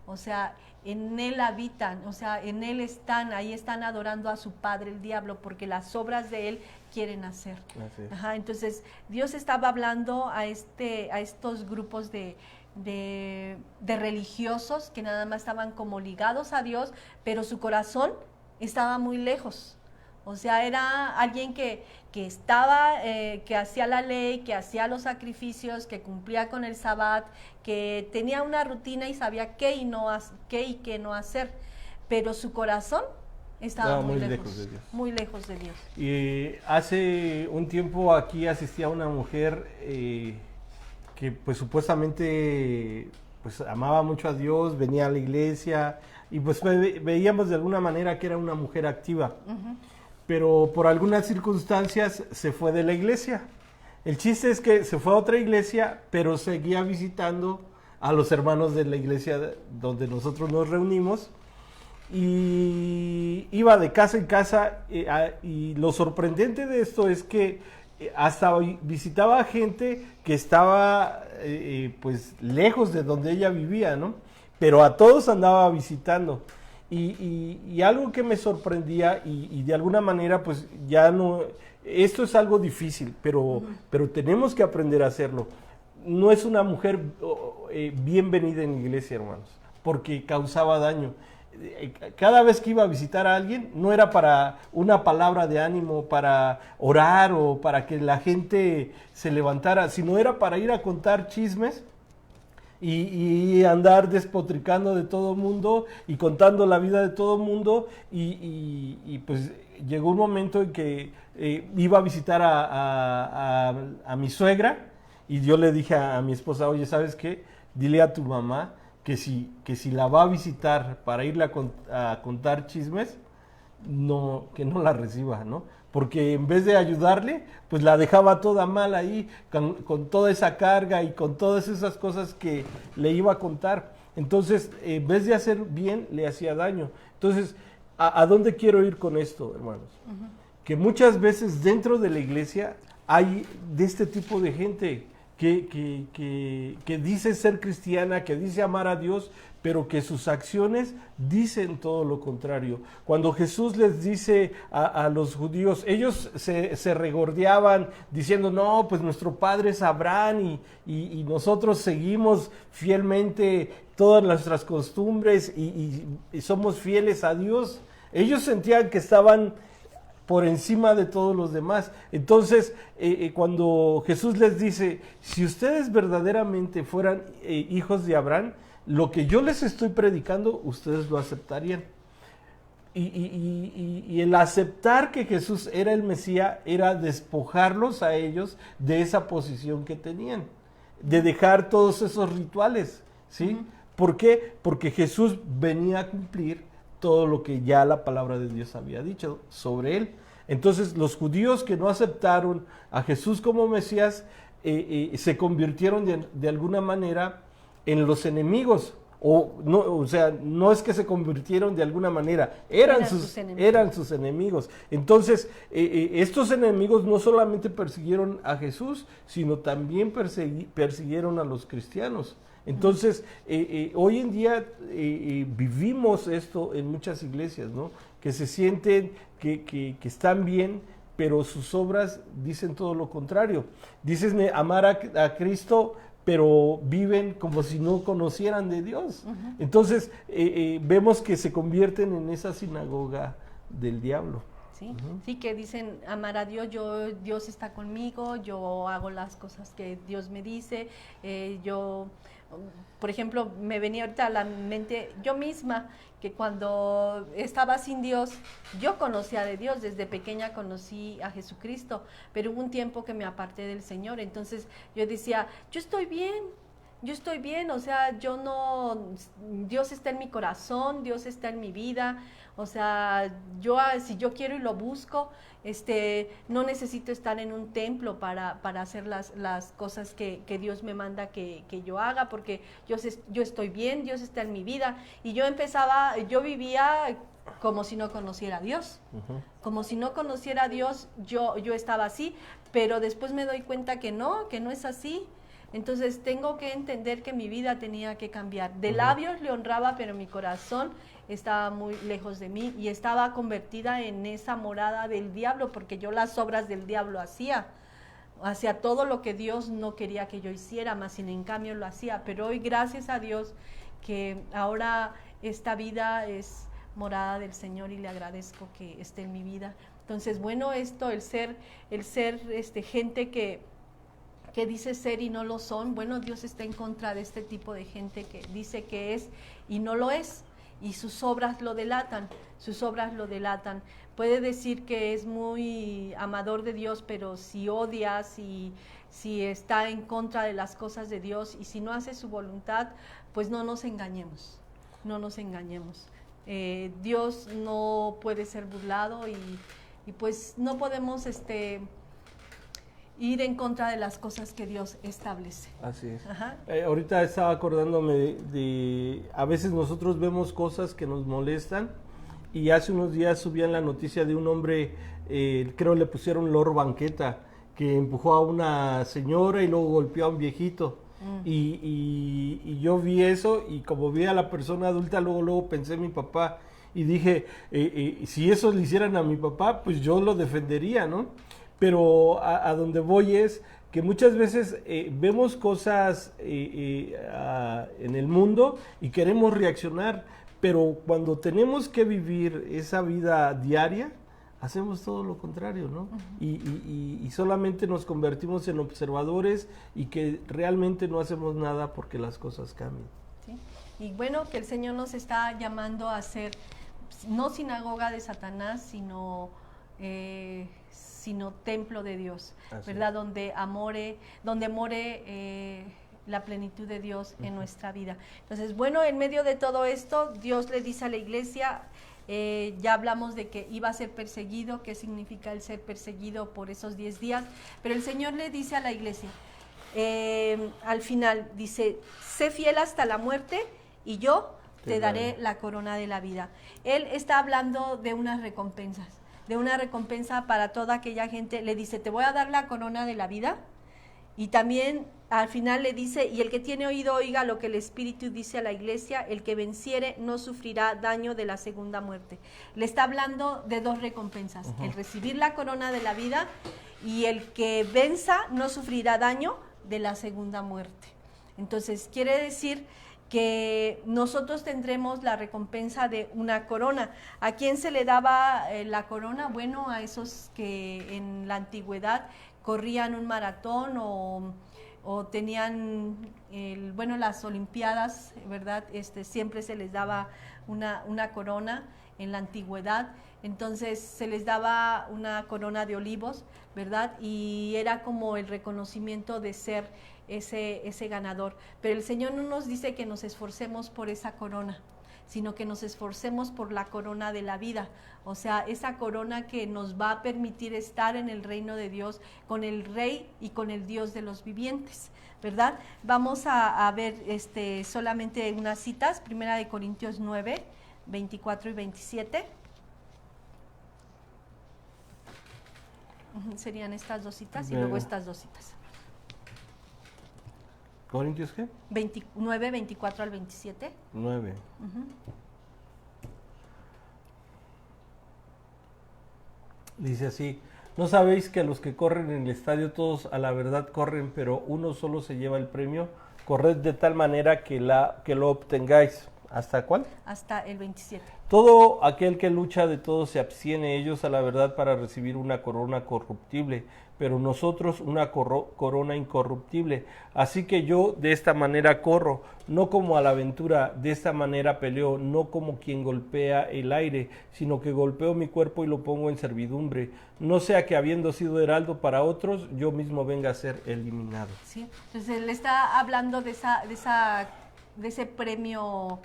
o sea, en él habitan, o sea, en él están, ahí están adorando a su padre, el diablo, porque las obras de él quieren hacer. Ajá, entonces, Dios estaba hablando a estos grupos de religiosos que nada más estaban como ligados a Dios, pero su corazón estaba muy lejos. O sea, era alguien que estaba, que hacía la ley, que hacía los sacrificios, que cumplía con el sabbat, que tenía una rutina y sabía qué y qué no hacer. Pero su corazón estaba muy lejos de Dios. Muy lejos de Dios. Y hace un tiempo aquí asistía una mujer que pues supuestamente pues amaba mucho a Dios, venía a la iglesia y pues veíamos de alguna manera que era una mujer activa. Pero por algunas circunstancias se fue de la iglesia. El chiste es que se fue a otra iglesia, pero seguía visitando a los hermanos de la iglesia donde nosotros nos reunimos, y iba de casa en casa, y lo sorprendente de esto es que hasta visitaba gente que estaba pues lejos de donde ella vivía, ¿no? Pero a todos andaba visitando. Y algo que me sorprendía, y de alguna manera pues ya no, esto es algo difícil, pero tenemos que aprender a hacerlo. No es una mujer bienvenida en la iglesia, hermanos, porque causaba daño. Cada vez que iba a visitar a alguien, no era para una palabra de ánimo, para orar o para que la gente se levantara, sino era para ir a contar chismes y andar despotricando de todo mundo y contando la vida de todo mundo, y pues llegó un momento en que iba a visitar a mi suegra, y yo le dije a mi esposa, oye, ¿sabes qué? Dile a tu mamá que si la va a visitar para irle a contar chismes, que no la reciba, ¿no? Porque en vez de ayudarle, pues la dejaba toda mal ahí, con toda esa carga y con todas esas cosas que le iba a contar. Entonces, en vez de hacer bien, le hacía daño. Entonces, ¿a dónde quiero ir con esto, hermanos? Que muchas veces dentro de la iglesia hay de este tipo de gente que dice ser cristiana, que dice amar a Dios, pero que sus acciones dicen todo lo contrario. Cuando Jesús les dice a los judíos, ellos se regordeaban diciendo, no, pues nuestro padre es Abraham y nosotros seguimos fielmente todas nuestras costumbres y somos fieles a Dios. Ellos sentían que estaban por encima de todos los demás. Entonces, cuando Jesús les dice, si ustedes verdaderamente fueran hijos de Abraham, lo que yo les estoy predicando, ustedes lo aceptarían. Y el aceptar que Jesús era el Mesías era despojarlos a ellos de esa posición que tenían, de dejar todos esos rituales, ¿sí? ¿Por qué? Porque Jesús venía a cumplir todo lo que ya la palabra de Dios había dicho sobre él. Entonces, los judíos que no aceptaron a Jesús como Mesías se convirtieron de alguna manera en los enemigos, o sea, no es que se convirtieron de alguna manera, eran sus enemigos. Entonces, estos enemigos no solamente persiguieron a Jesús, sino también persiguieron a los cristianos. Entonces, hoy en día vivimos esto en muchas iglesias, ¿no? Que se sienten que están bien, pero sus obras dicen todo lo contrario. Dicen amar a Cristo, pero viven como si no conocieran de Dios. Entonces, vemos que se convierten en esa sinagoga del diablo. ¿Sí? Sí, que dicen amar a Dios, Dios está conmigo, yo hago las cosas que Dios me dice, por ejemplo, me venía ahorita a la mente yo misma, que cuando estaba sin Dios, yo conocía de Dios, desde pequeña conocí a Jesucristo, pero hubo un tiempo que me aparté del Señor, entonces yo decía, yo estoy bien, o sea, Dios está en mi corazón, Dios está en mi vida, o sea, si yo quiero y lo busco, no necesito estar en un templo para hacer las cosas que Dios me manda que yo haga, porque yo estoy bien, Dios está en mi vida, y yo vivía como si no conociera a Dios, como si no conociera a Dios, yo estaba así, pero después me doy cuenta que no es así. Entonces tengo que entender que mi vida tenía que cambiar. De labios le honraba, pero mi corazón estaba muy lejos de mí y estaba convertida en esa morada del diablo, porque yo las obras del diablo hacía todo lo que Dios no quería que yo hiciera, más sin en cambio lo hacía. Pero hoy, gracias a Dios, que ahora esta vida es morada del Señor y le agradezco que esté en mi vida. Entonces, bueno, el ser gente que dice ser y no lo son, bueno, Dios está en contra de este tipo de gente que dice que es y no lo es, y sus obras lo delatan. Puede decir que es muy amador de Dios, pero si odia, si está en contra de las cosas de Dios y si no hace su voluntad, pues no nos engañemos. Dios no puede ser burlado y pues no podemos ir en contra de las cosas que Dios establece. Así es. Ahorita estaba acordándome a veces nosotros vemos cosas que nos molestan, y hace unos días subían la noticia de un hombre, creo le pusieron Lord Banqueta, que empujó a una señora y luego golpeó a un viejito. Y yo vi eso, y como vi a la persona adulta, luego pensé en mi papá y dije, si eso le hicieran a mi papá, pues yo lo defendería, ¿no? Pero a donde voy es que muchas veces vemos cosas en el mundo y queremos reaccionar, pero cuando tenemos que vivir esa vida diaria, hacemos todo lo contrario, ¿no? Y solamente nos convertimos en observadores y que realmente no hacemos nada porque las cosas cambien. ¿Sí? Y bueno, que el Señor nos está llamando a ser no sinagoga de Satanás, sino templo de Dios, así, ¿verdad? Donde more la plenitud de Dios en nuestra vida. Entonces, bueno, en medio de todo esto, Dios le dice a la iglesia, ya hablamos de que iba a ser perseguido, qué significa el ser perseguido por esos 10 días, pero el Señor le dice a la iglesia, al final, dice, sé fiel hasta la muerte y yo te daré la corona de la vida. Él está hablando de unas recompensas, para toda aquella gente. Le dice, te voy a dar la corona de la vida, y también al final le dice, y el que tiene oído oiga lo que el Espíritu dice a la iglesia, el que venciere no sufrirá daño de la segunda muerte. Le está hablando de dos recompensas, el recibir la corona de la vida, y el que venza no sufrirá daño de la segunda muerte. Entonces quiere decir que nosotros tendremos la recompensa de una corona. ¿A quién se le daba la corona? Bueno, a esos que en la antigüedad corrían un maratón o tenían, las olimpiadas, ¿verdad? Siempre se les daba una corona en la antigüedad. Entonces se les daba una corona de olivos, ¿verdad? Y era como el reconocimiento de ser ese ganador. Pero el Señor no nos dice que nos esforcemos por esa corona, sino que nos esforcemos por la corona de la vida, o sea, esa corona que nos va a permitir estar en el reino de Dios, con el Rey y con el Dios de los vivientes, ¿verdad? Vamos a ver solamente unas citas, 1 Corintios 9, 24 y 27. Serían estas dos citas y luego estas dos citas. ¿Corintios qué? 29, 24 al 27. 9. Dice así: ¿no sabéis que los que corren en el estadio todos a la verdad corren, pero uno solo se lleva el premio? Corred de tal manera que lo obtengáis. ¿Hasta cuál? Hasta el 27. Todo aquel que lucha de todo se abstiene ellos a la verdad para recibir una corona corruptible, pero nosotros una corona incorruptible. Así que yo de esta manera corro, no como a la aventura, de esta manera peleo, no como quien golpea el aire, sino que golpeo mi cuerpo y lo pongo en servidumbre, no sea que habiendo sido heraldo para otros, yo mismo venga a ser eliminado. Sí, entonces él está hablando de ese premio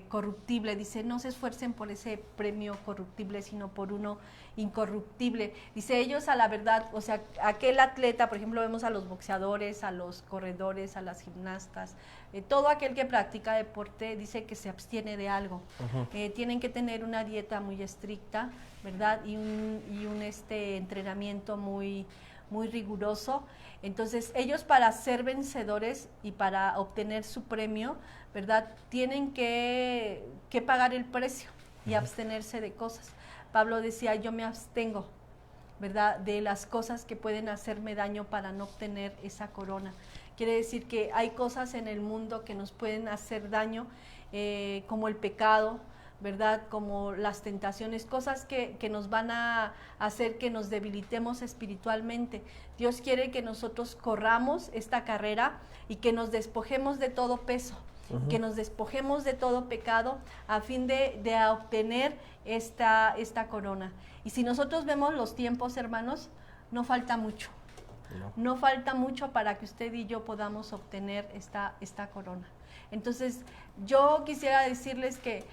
corruptible. Dice, no se esfuercen por ese premio corruptible, sino por uno incorruptible. Dice, ellos a la verdad, o sea, aquel atleta, por ejemplo, vemos a los boxeadores, a los corredores, a las gimnastas, todo aquel que practica deporte, dice que se abstiene de algo. Tienen que tener una dieta muy estricta, ¿verdad? Y un entrenamiento muy riguroso. Entonces ellos, para ser vencedores y para obtener su premio, ¿verdad?, tienen que pagar el precio y abstenerse de cosas. Pablo decía, yo me abstengo, ¿verdad?, de las cosas que pueden hacerme daño para no obtener esa corona. Quiere decir que hay cosas en el mundo que nos pueden hacer daño, como el pecado, ¿verdad?, como las tentaciones, cosas que nos van a hacer que nos debilitemos espiritualmente. Dios quiere que nosotros corramos esta carrera y que nos despojemos de todo peso, que nos despojemos de todo pecado a fin de obtener esta corona. Y si nosotros vemos los tiempos, hermanos, no falta mucho. No falta mucho para que usted y yo podamos obtener esta corona. Entonces, yo quisiera decirles que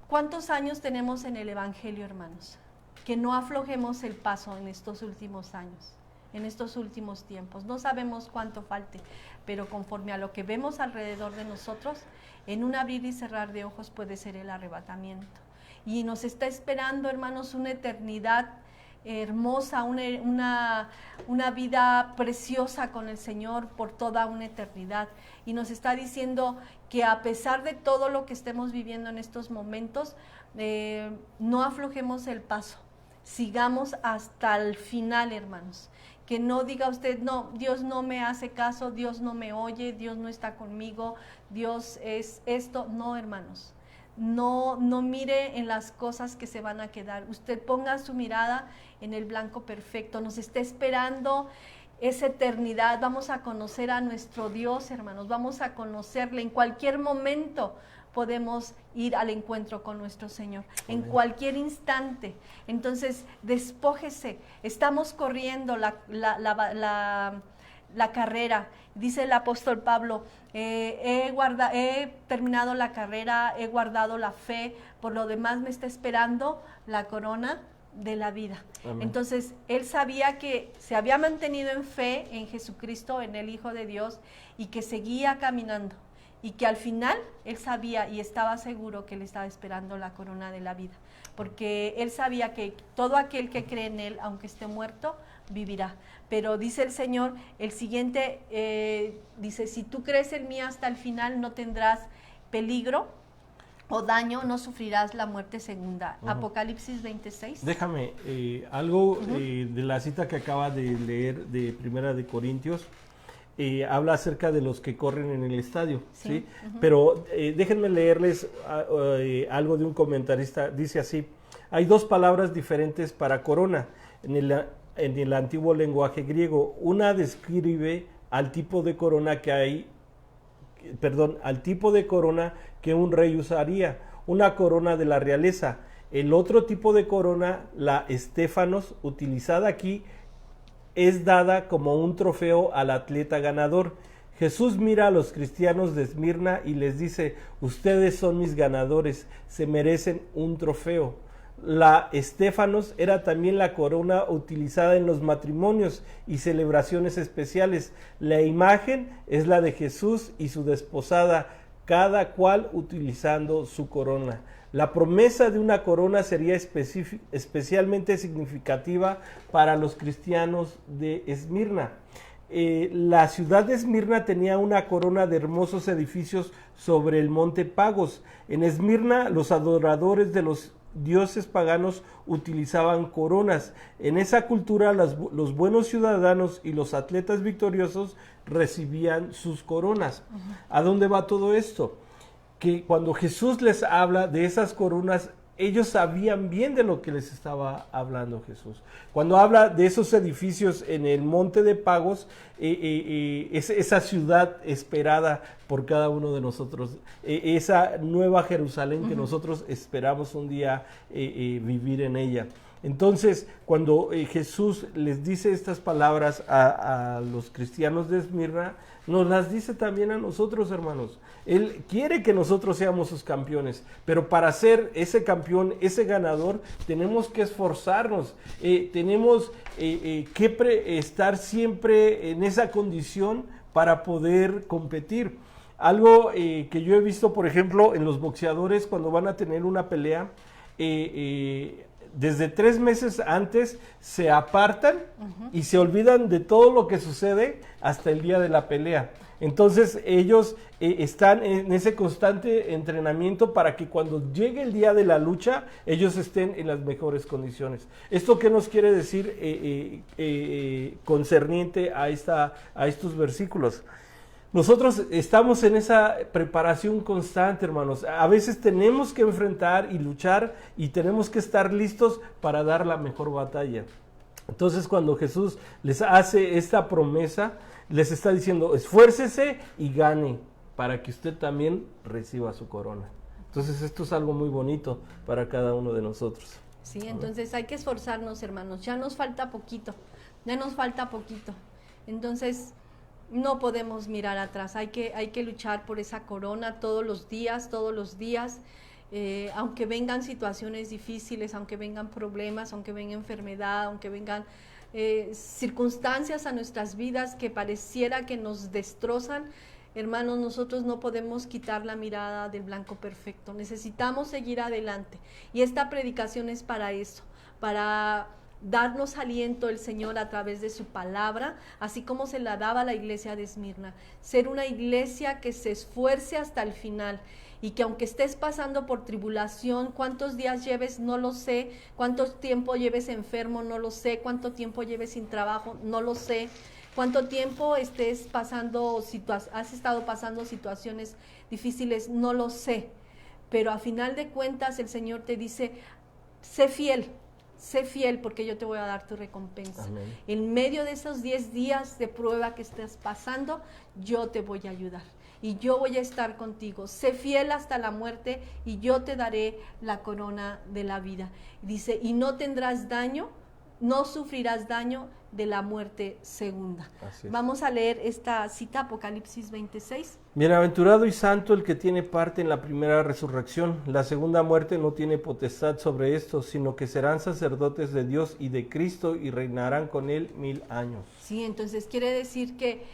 ¿cuántos años tenemos en el Evangelio, hermanos? Que no aflojemos el paso en estos últimos años, en estos últimos tiempos. No sabemos cuánto falte, pero conforme a lo que vemos alrededor de nosotros, en un abrir y cerrar de ojos puede ser el arrebatamiento. Y nos está esperando, hermanos, una eternidad hermosa, una vida preciosa con el Señor por toda una eternidad. Y nos está diciendo que a pesar de todo lo que estemos viviendo en estos momentos, no aflojemos el paso, sigamos hasta el final, hermanos. Que no diga usted, no, Dios no me hace caso, Dios no me oye, Dios no está conmigo, Dios es esto. No, hermanos. No mire en las cosas que se van a quedar. Usted ponga su mirada en el blanco perfecto. Nos está esperando esa eternidad. Vamos a conocer a nuestro Dios, hermanos. Vamos a conocerle. En cualquier momento podemos ir al encuentro con nuestro Señor. En cualquier instante. Entonces, despójese. Estamos corriendo la carrera. Dice el apóstol Pablo, he terminado la carrera, he guardado la fe, por lo demás me está esperando la corona de la vida. Amén. Entonces, él sabía que se había mantenido en fe en Jesucristo, en el Hijo de Dios, y que seguía caminando, y que al final él sabía y estaba seguro que le estaba esperando la corona de la vida, porque él sabía que todo aquel que cree en él, aunque esté muerto, vivirá. Pero dice el Señor, el siguiente, dice, si tú crees en mí hasta el final, no tendrás peligro o daño, no sufrirás la muerte segunda. Apocalipsis 26. Déjame, algo de la cita que acaba de leer de Primera de Corintios, habla acerca de los que corren en el estadio, ¿sí? Pero déjenme leerles algo de un comentarista. Dice así: hay dos palabras diferentes para corona en el antiguo lenguaje griego. Una describe al tipo de corona al tipo de corona que un rey usaría, una corona de la realeza. El otro tipo de corona, la estéfanos, utilizada aquí, es dada como un trofeo al atleta ganador. Jesús mira a los cristianos de Esmirna y les dice: ustedes son mis ganadores, se merecen un trofeo. La estéfanos era también la corona utilizada en los matrimonios y celebraciones especiales. La imagen es la de Jesús y su desposada, cada cual utilizando su corona. La promesa de una corona sería especialmente significativa para los cristianos de Esmirna. la ciudad de Esmirna tenía una corona de hermosos edificios sobre el monte Pagos. En Esmirna los adoradores de los dioses paganos utilizaban coronas. En esa cultura los buenos ciudadanos y los atletas victoriosos recibían sus coronas. ¿A dónde va todo esto? Que cuando Jesús les habla de esas coronas, ellos sabían bien de lo que les estaba hablando Jesús. Cuando habla de esos edificios en el monte de Pagos, esa ciudad esperada por cada uno de nosotros, esa nueva Jerusalén que nosotros esperamos un día vivir en ella. Entonces, cuando Jesús les dice estas palabras a los cristianos de Esmirna, nos las dice también a nosotros, hermanos. Él quiere que nosotros seamos sus campeones, pero para ser ese campeón, ese ganador, tenemos que esforzarnos, tenemos que estar siempre en esa condición para poder competir. Algo que yo he visto, por ejemplo, en los boxeadores cuando van a tener una pelea, desde 3 meses antes se apartan y se olvidan de todo lo que sucede hasta el día de la pelea. Entonces ellos están en ese constante entrenamiento para que cuando llegue el día de la lucha ellos estén en las mejores condiciones. ¿Esto qué nos quiere decir concerniente a estos versículos? Nosotros estamos en esa preparación constante, hermanos. A veces tenemos que enfrentar y luchar y tenemos que estar listos para dar la mejor batalla. Entonces, cuando Jesús les hace esta promesa, les está diciendo, esfuércese y gane para que usted también reciba su corona. Entonces, esto es algo muy bonito para cada uno de nosotros. Sí, entonces hay que esforzarnos, hermanos. Ya nos falta poquito. Entonces, no podemos mirar atrás, hay que luchar por esa corona todos los días, aunque vengan situaciones difíciles, aunque vengan problemas, aunque venga enfermedad, aunque vengan circunstancias a nuestras vidas que pareciera que nos destrozan. Hermanos, nosotros no podemos quitar la mirada del blanco perfecto, necesitamos seguir adelante, y esta predicación es para eso, para darnos aliento el Señor a través de su palabra, así como se la daba a la iglesia de Esmirna, ser una iglesia que se esfuerce hasta el final, y que aunque estés pasando por tribulación, cuántos días lleves, no lo sé, cuánto tiempo lleves enfermo, no lo sé, cuánto tiempo lleves sin trabajo, no lo sé, cuánto tiempo estés pasando, has estado pasando situaciones difíciles, no lo sé, pero a final de cuentas el Señor te dice, sé fiel porque yo te voy a dar tu recompensa. Amén. En medio de esos 10 días de prueba que estés pasando, yo te voy a ayudar y yo voy a estar contigo. Sé fiel hasta la muerte y yo te daré la corona de la vida. Dice, y no tendrás daño, no sufrirás daño de la muerte segunda. Vamos a leer esta cita, Apocalipsis 26. Bienaventurado y santo el que tiene parte en la primera resurrección. La segunda muerte no tiene potestad sobre estos, sino que serán sacerdotes de Dios y de Cristo y reinarán con él 1000 años. Sí, entonces quiere decir que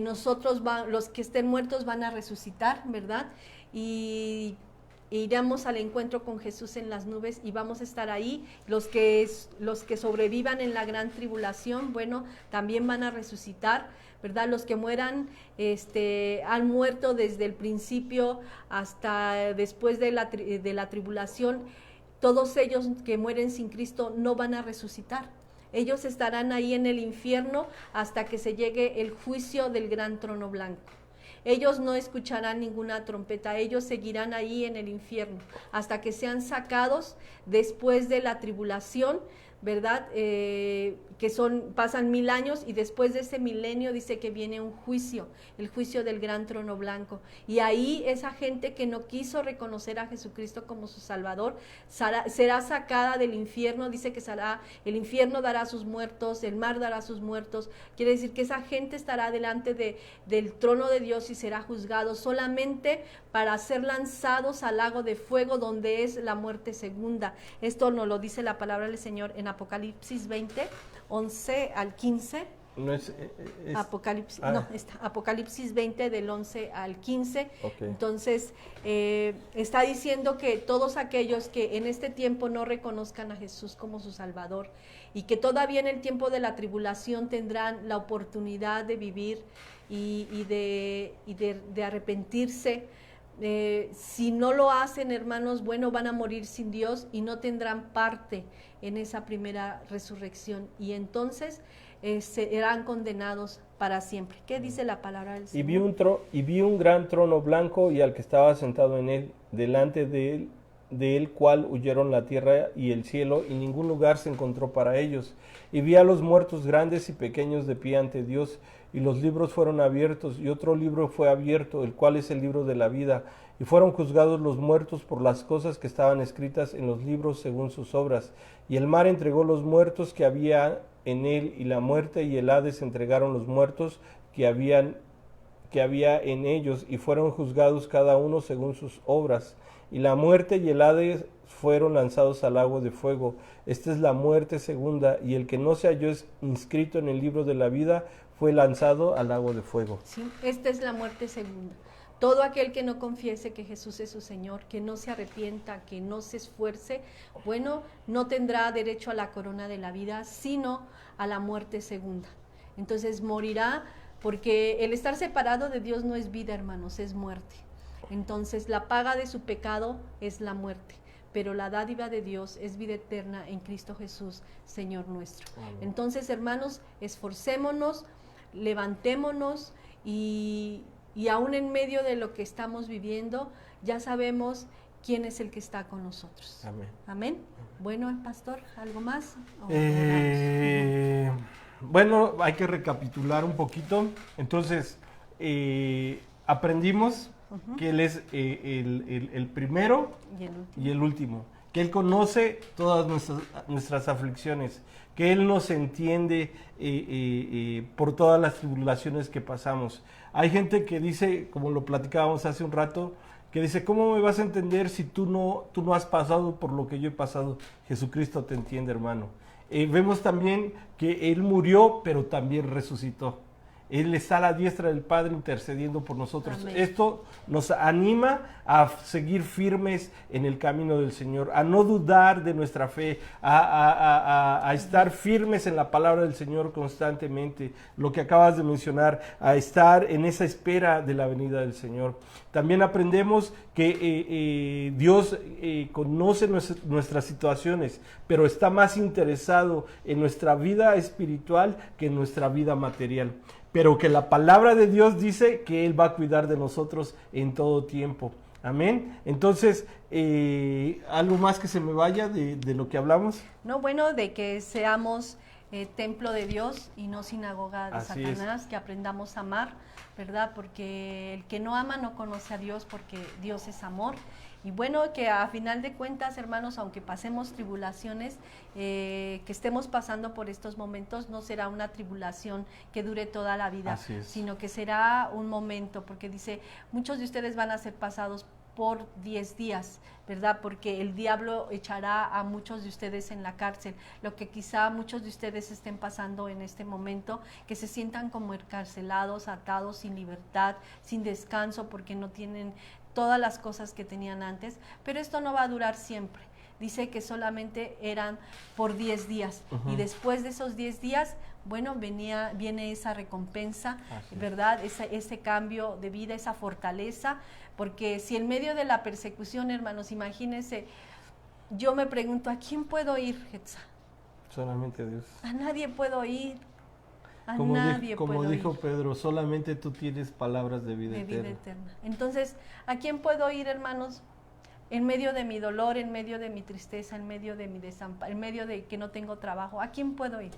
nosotros, los que estén muertos van a resucitar, ¿verdad? Y iremos al encuentro con Jesús en las nubes y vamos a estar ahí. Los que sobrevivan en la gran tribulación, bueno, también van a resucitar, ¿verdad? Los que mueran, han muerto desde el principio hasta después de la tribulación. Todos ellos que mueren sin Cristo no van a resucitar. Ellos estarán ahí en el infierno hasta que se llegue el juicio del gran trono blanco. Ellos no escucharán ninguna trompeta, ellos seguirán ahí en el infierno hasta que sean sacados después de la tribulación, ¿verdad? Pasan 1000 años y después de ese milenio dice que viene un juicio, el juicio del gran trono blanco. Y ahí esa gente que no quiso reconocer a Jesucristo como su Salvador será sacada del infierno. Dice que el infierno dará a sus muertos, el mar dará a sus muertos. Quiere decir que esa gente estará delante del trono de Dios y será juzgado solamente para ser lanzados al lago de fuego, donde es la muerte segunda. Esto nos lo dice la palabra del Señor en Apocalipsis 20, 11 al 15. No es, Apocalipsis, está Apocalipsis 20 del 11 al 15. Okay. Entonces, está diciendo que todos aquellos que en este tiempo no reconozcan a Jesús como su Salvador y que todavía en el tiempo de la tribulación tendrán la oportunidad de vivir y de arrepentirse. Si no lo hacen, hermanos, bueno, van a morir sin Dios y no tendrán parte en esa primera resurrección. Y entonces serán condenados para siempre. ¿Qué dice la palabra del Señor? Y vi un gran trono blanco y al que estaba sentado en él, delante de él cual huyeron la tierra y el cielo, y ningún lugar se encontró para ellos. Y vi a los muertos grandes y pequeños de pie ante Dios, y los libros fueron abiertos, y otro libro fue abierto, el cual es el libro de la vida, y fueron juzgados los muertos por las cosas que estaban escritas en los libros según sus obras. Y el mar entregó los muertos que había en él, y la muerte y el Hades entregaron los muertos que había en ellos, y fueron juzgados cada uno según sus obras. Y la muerte y el Hades fueron lanzados al lago de fuego. Esta es la muerte segunda, y el que no se halló inscrito en el libro de la vida fue lanzado al lago de fuego. Sí, esta es la muerte segunda. Todo aquel que no confiese que Jesús es su Señor, que no se arrepienta, que no se esfuerce, bueno, no tendrá derecho a la corona de la vida, sino a la muerte segunda. Entonces morirá, porque el estar separado de Dios no es vida, hermanos, es muerte. Entonces la paga de su pecado es la muerte, pero la dádiva de Dios es vida eterna en Cristo Jesús, Señor nuestro. Amén. Entonces, hermanos, esforcémonos, levantémonos y aún en medio de lo que estamos viviendo, ya sabemos quién es el que está con nosotros. Amén. Amén. Bueno, pastor, ¿algo más? Bueno, hay que recapitular un poquito. Entonces, aprendimos que Él es el primero y el último, que Él conoce todas nuestras aflicciones, que Él nos entiende por todas las tribulaciones que pasamos. Hay gente que dice, como lo platicábamos hace un rato, que dice, ¿cómo me vas a entender si tú no has pasado por lo que yo he pasado? Jesucristo te entiende, hermano. Vemos también que Él murió, pero también resucitó. Él está a la diestra del Padre intercediendo por nosotros. Amén. Esto nos anima a seguir firmes en el camino del Señor, a no dudar de nuestra fe, a estar firmes en la palabra del Señor constantemente. Lo que acabas de mencionar, a estar en esa espera de la venida del Señor. También aprendemos que Dios conoce nuestras situaciones, pero está más interesado en nuestra vida espiritual que en nuestra vida material. Pero que la palabra de Dios dice que Él va a cuidar de nosotros en todo tiempo. Amén. Entonces, ¿algo más que se me vaya de lo que hablamos? No, bueno, de que seamos templo de Dios y no sinagoga de Así Satanás, que aprendamos a amar, ¿verdad? Porque el que no ama no conoce a Dios, porque Dios es amor. Y bueno, que a final de cuentas, hermanos, aunque pasemos tribulaciones, que estemos pasando por estos momentos, no será una tribulación que dure toda la vida, sino que será un momento, porque dice, muchos de ustedes van a ser pasados por 10 días, ¿verdad? Porque el diablo echará a muchos de ustedes en la cárcel, lo que quizá muchos de ustedes estén pasando en este momento, que se sientan como encarcelados, atados, sin libertad, sin descanso, porque no tienen todas las cosas que tenían antes, pero esto no va a durar siempre. Dice que solamente eran por 10 días, y después de esos 10 días, bueno, viene esa recompensa, ¿verdad? Ese cambio de vida, esa fortaleza, porque si en medio de la persecución, hermanos, imagínense, yo me pregunto, ¿a quién puedo ir, Hetza? Solamente a Dios. A nadie puedo ir. Como dijo Pedro, solamente tú tienes palabras de vida eterna. Entonces, ¿a quién puedo ir, hermanos? En medio de mi dolor, en medio de mi tristeza, en medio de mi desamparo, en medio de que no tengo trabajo, ¿a quién puedo ir?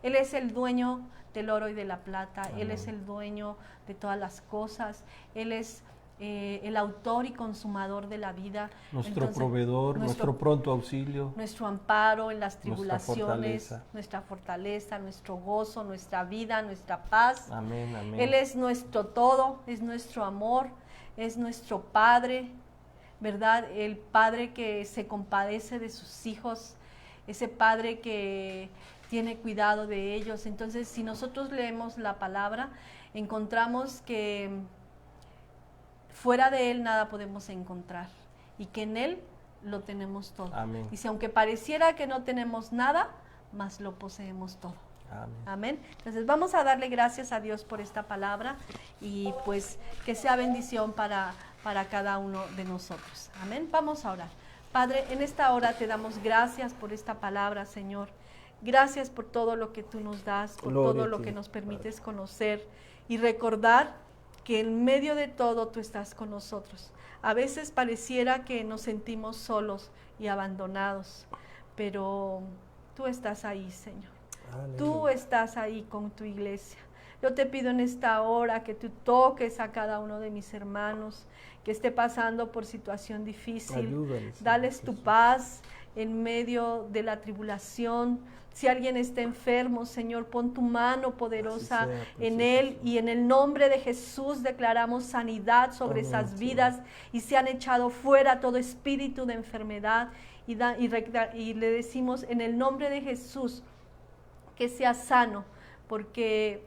Él es el dueño del oro y de la plata. Amén. Él es el dueño de todas las cosas. Él es el autor y consumador de la vida. Nuestro proveedor, nuestro pronto auxilio. Nuestro amparo en las tribulaciones, nuestra fortaleza, nuestro gozo, nuestra vida, nuestra paz. Amén, amén. Él es nuestro todo, es nuestro amor, es nuestro Padre, ¿verdad? El Padre que se compadece de sus hijos, ese Padre que tiene cuidado de ellos. Entonces, si nosotros leemos la palabra, encontramos que fuera de Él nada podemos encontrar y que en Él lo tenemos todo. Amén. Dice, aunque pareciera que no tenemos nada, mas lo poseemos todo. Amén. Amén. Entonces vamos a darle gracias a Dios por esta palabra y pues que sea bendición para cada uno de nosotros. Amén. Vamos a orar. Padre, en esta hora te damos gracias por esta palabra, Señor. Gracias por todo lo que tú nos das, por Gloria todo a lo ti, que nos permites Padre. conocer y recordar que en medio de todo tú estás con nosotros. A veces pareciera que nos sentimos solos y abandonados, pero tú estás ahí, Señor. Aleluya. Tú estás ahí con tu iglesia. Yo te pido en esta hora que tú toques a cada uno de mis hermanos que esté pasando por situación difícil. Ayúdales, Señor Dales tu Jesús. paz en medio de la tribulación. Si alguien está enfermo, Señor, pon tu mano poderosa Así sea, en precioso él Señor. y en el nombre de Jesús declaramos sanidad sobre Amén, esas Señor. vidas y se han echado fuera todo espíritu de enfermedad y le decimos en el nombre de Jesús que sea sano, porque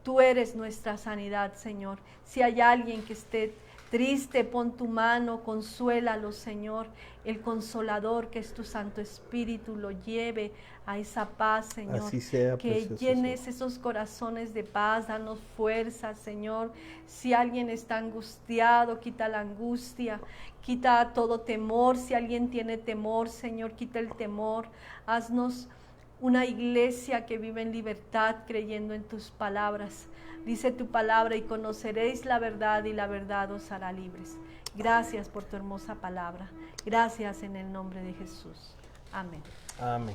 tú eres nuestra sanidad, Señor. Si hay alguien que esté triste, pon tu mano, consuélalo, Señor. El Consolador, que es tu Santo Espíritu, lo lleve a esa paz, Señor. Así sea, que precioso llenes Señor. esos corazones de paz, danos fuerza, Señor. Si alguien está angustiado, quita la angustia, quita todo temor. Si alguien tiene temor, Señor, quita el temor. Haznos una iglesia que vive en libertad creyendo en tus palabras. Dice tu palabra y conoceréis la verdad y la verdad os hará libres. Gracias por tu hermosa palabra. Gracias en el nombre de Jesús. Amén. Amén.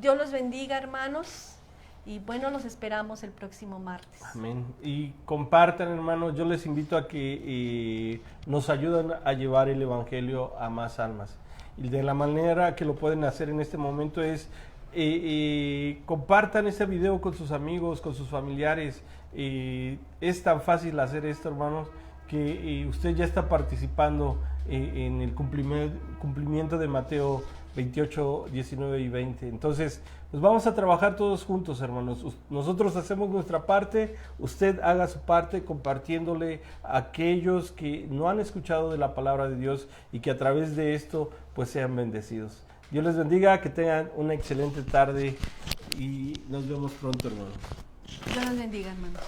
Dios los bendiga, hermanos. Y bueno, los esperamos el próximo martes. Amén. Y compartan, hermanos. Yo les invito a que nos ayuden a llevar el evangelio a más almas. Y de la manera que lo pueden hacer en este momento es compartan este video con sus amigos, con sus familiares. Es tan fácil hacer esto, hermanos, que usted ya está participando en el cumplimiento de Mateo 28, 19 y 20. Entonces, pues vamos a trabajar todos juntos, hermanos. Nosotros hacemos nuestra parte, usted haga su parte compartiéndole a aquellos que no han escuchado de la palabra de Dios y que a través de esto pues sean bendecidos. Dios les bendiga, que tengan una excelente tarde y nos vemos pronto, hermanos. Dios los bendiga, hermanos.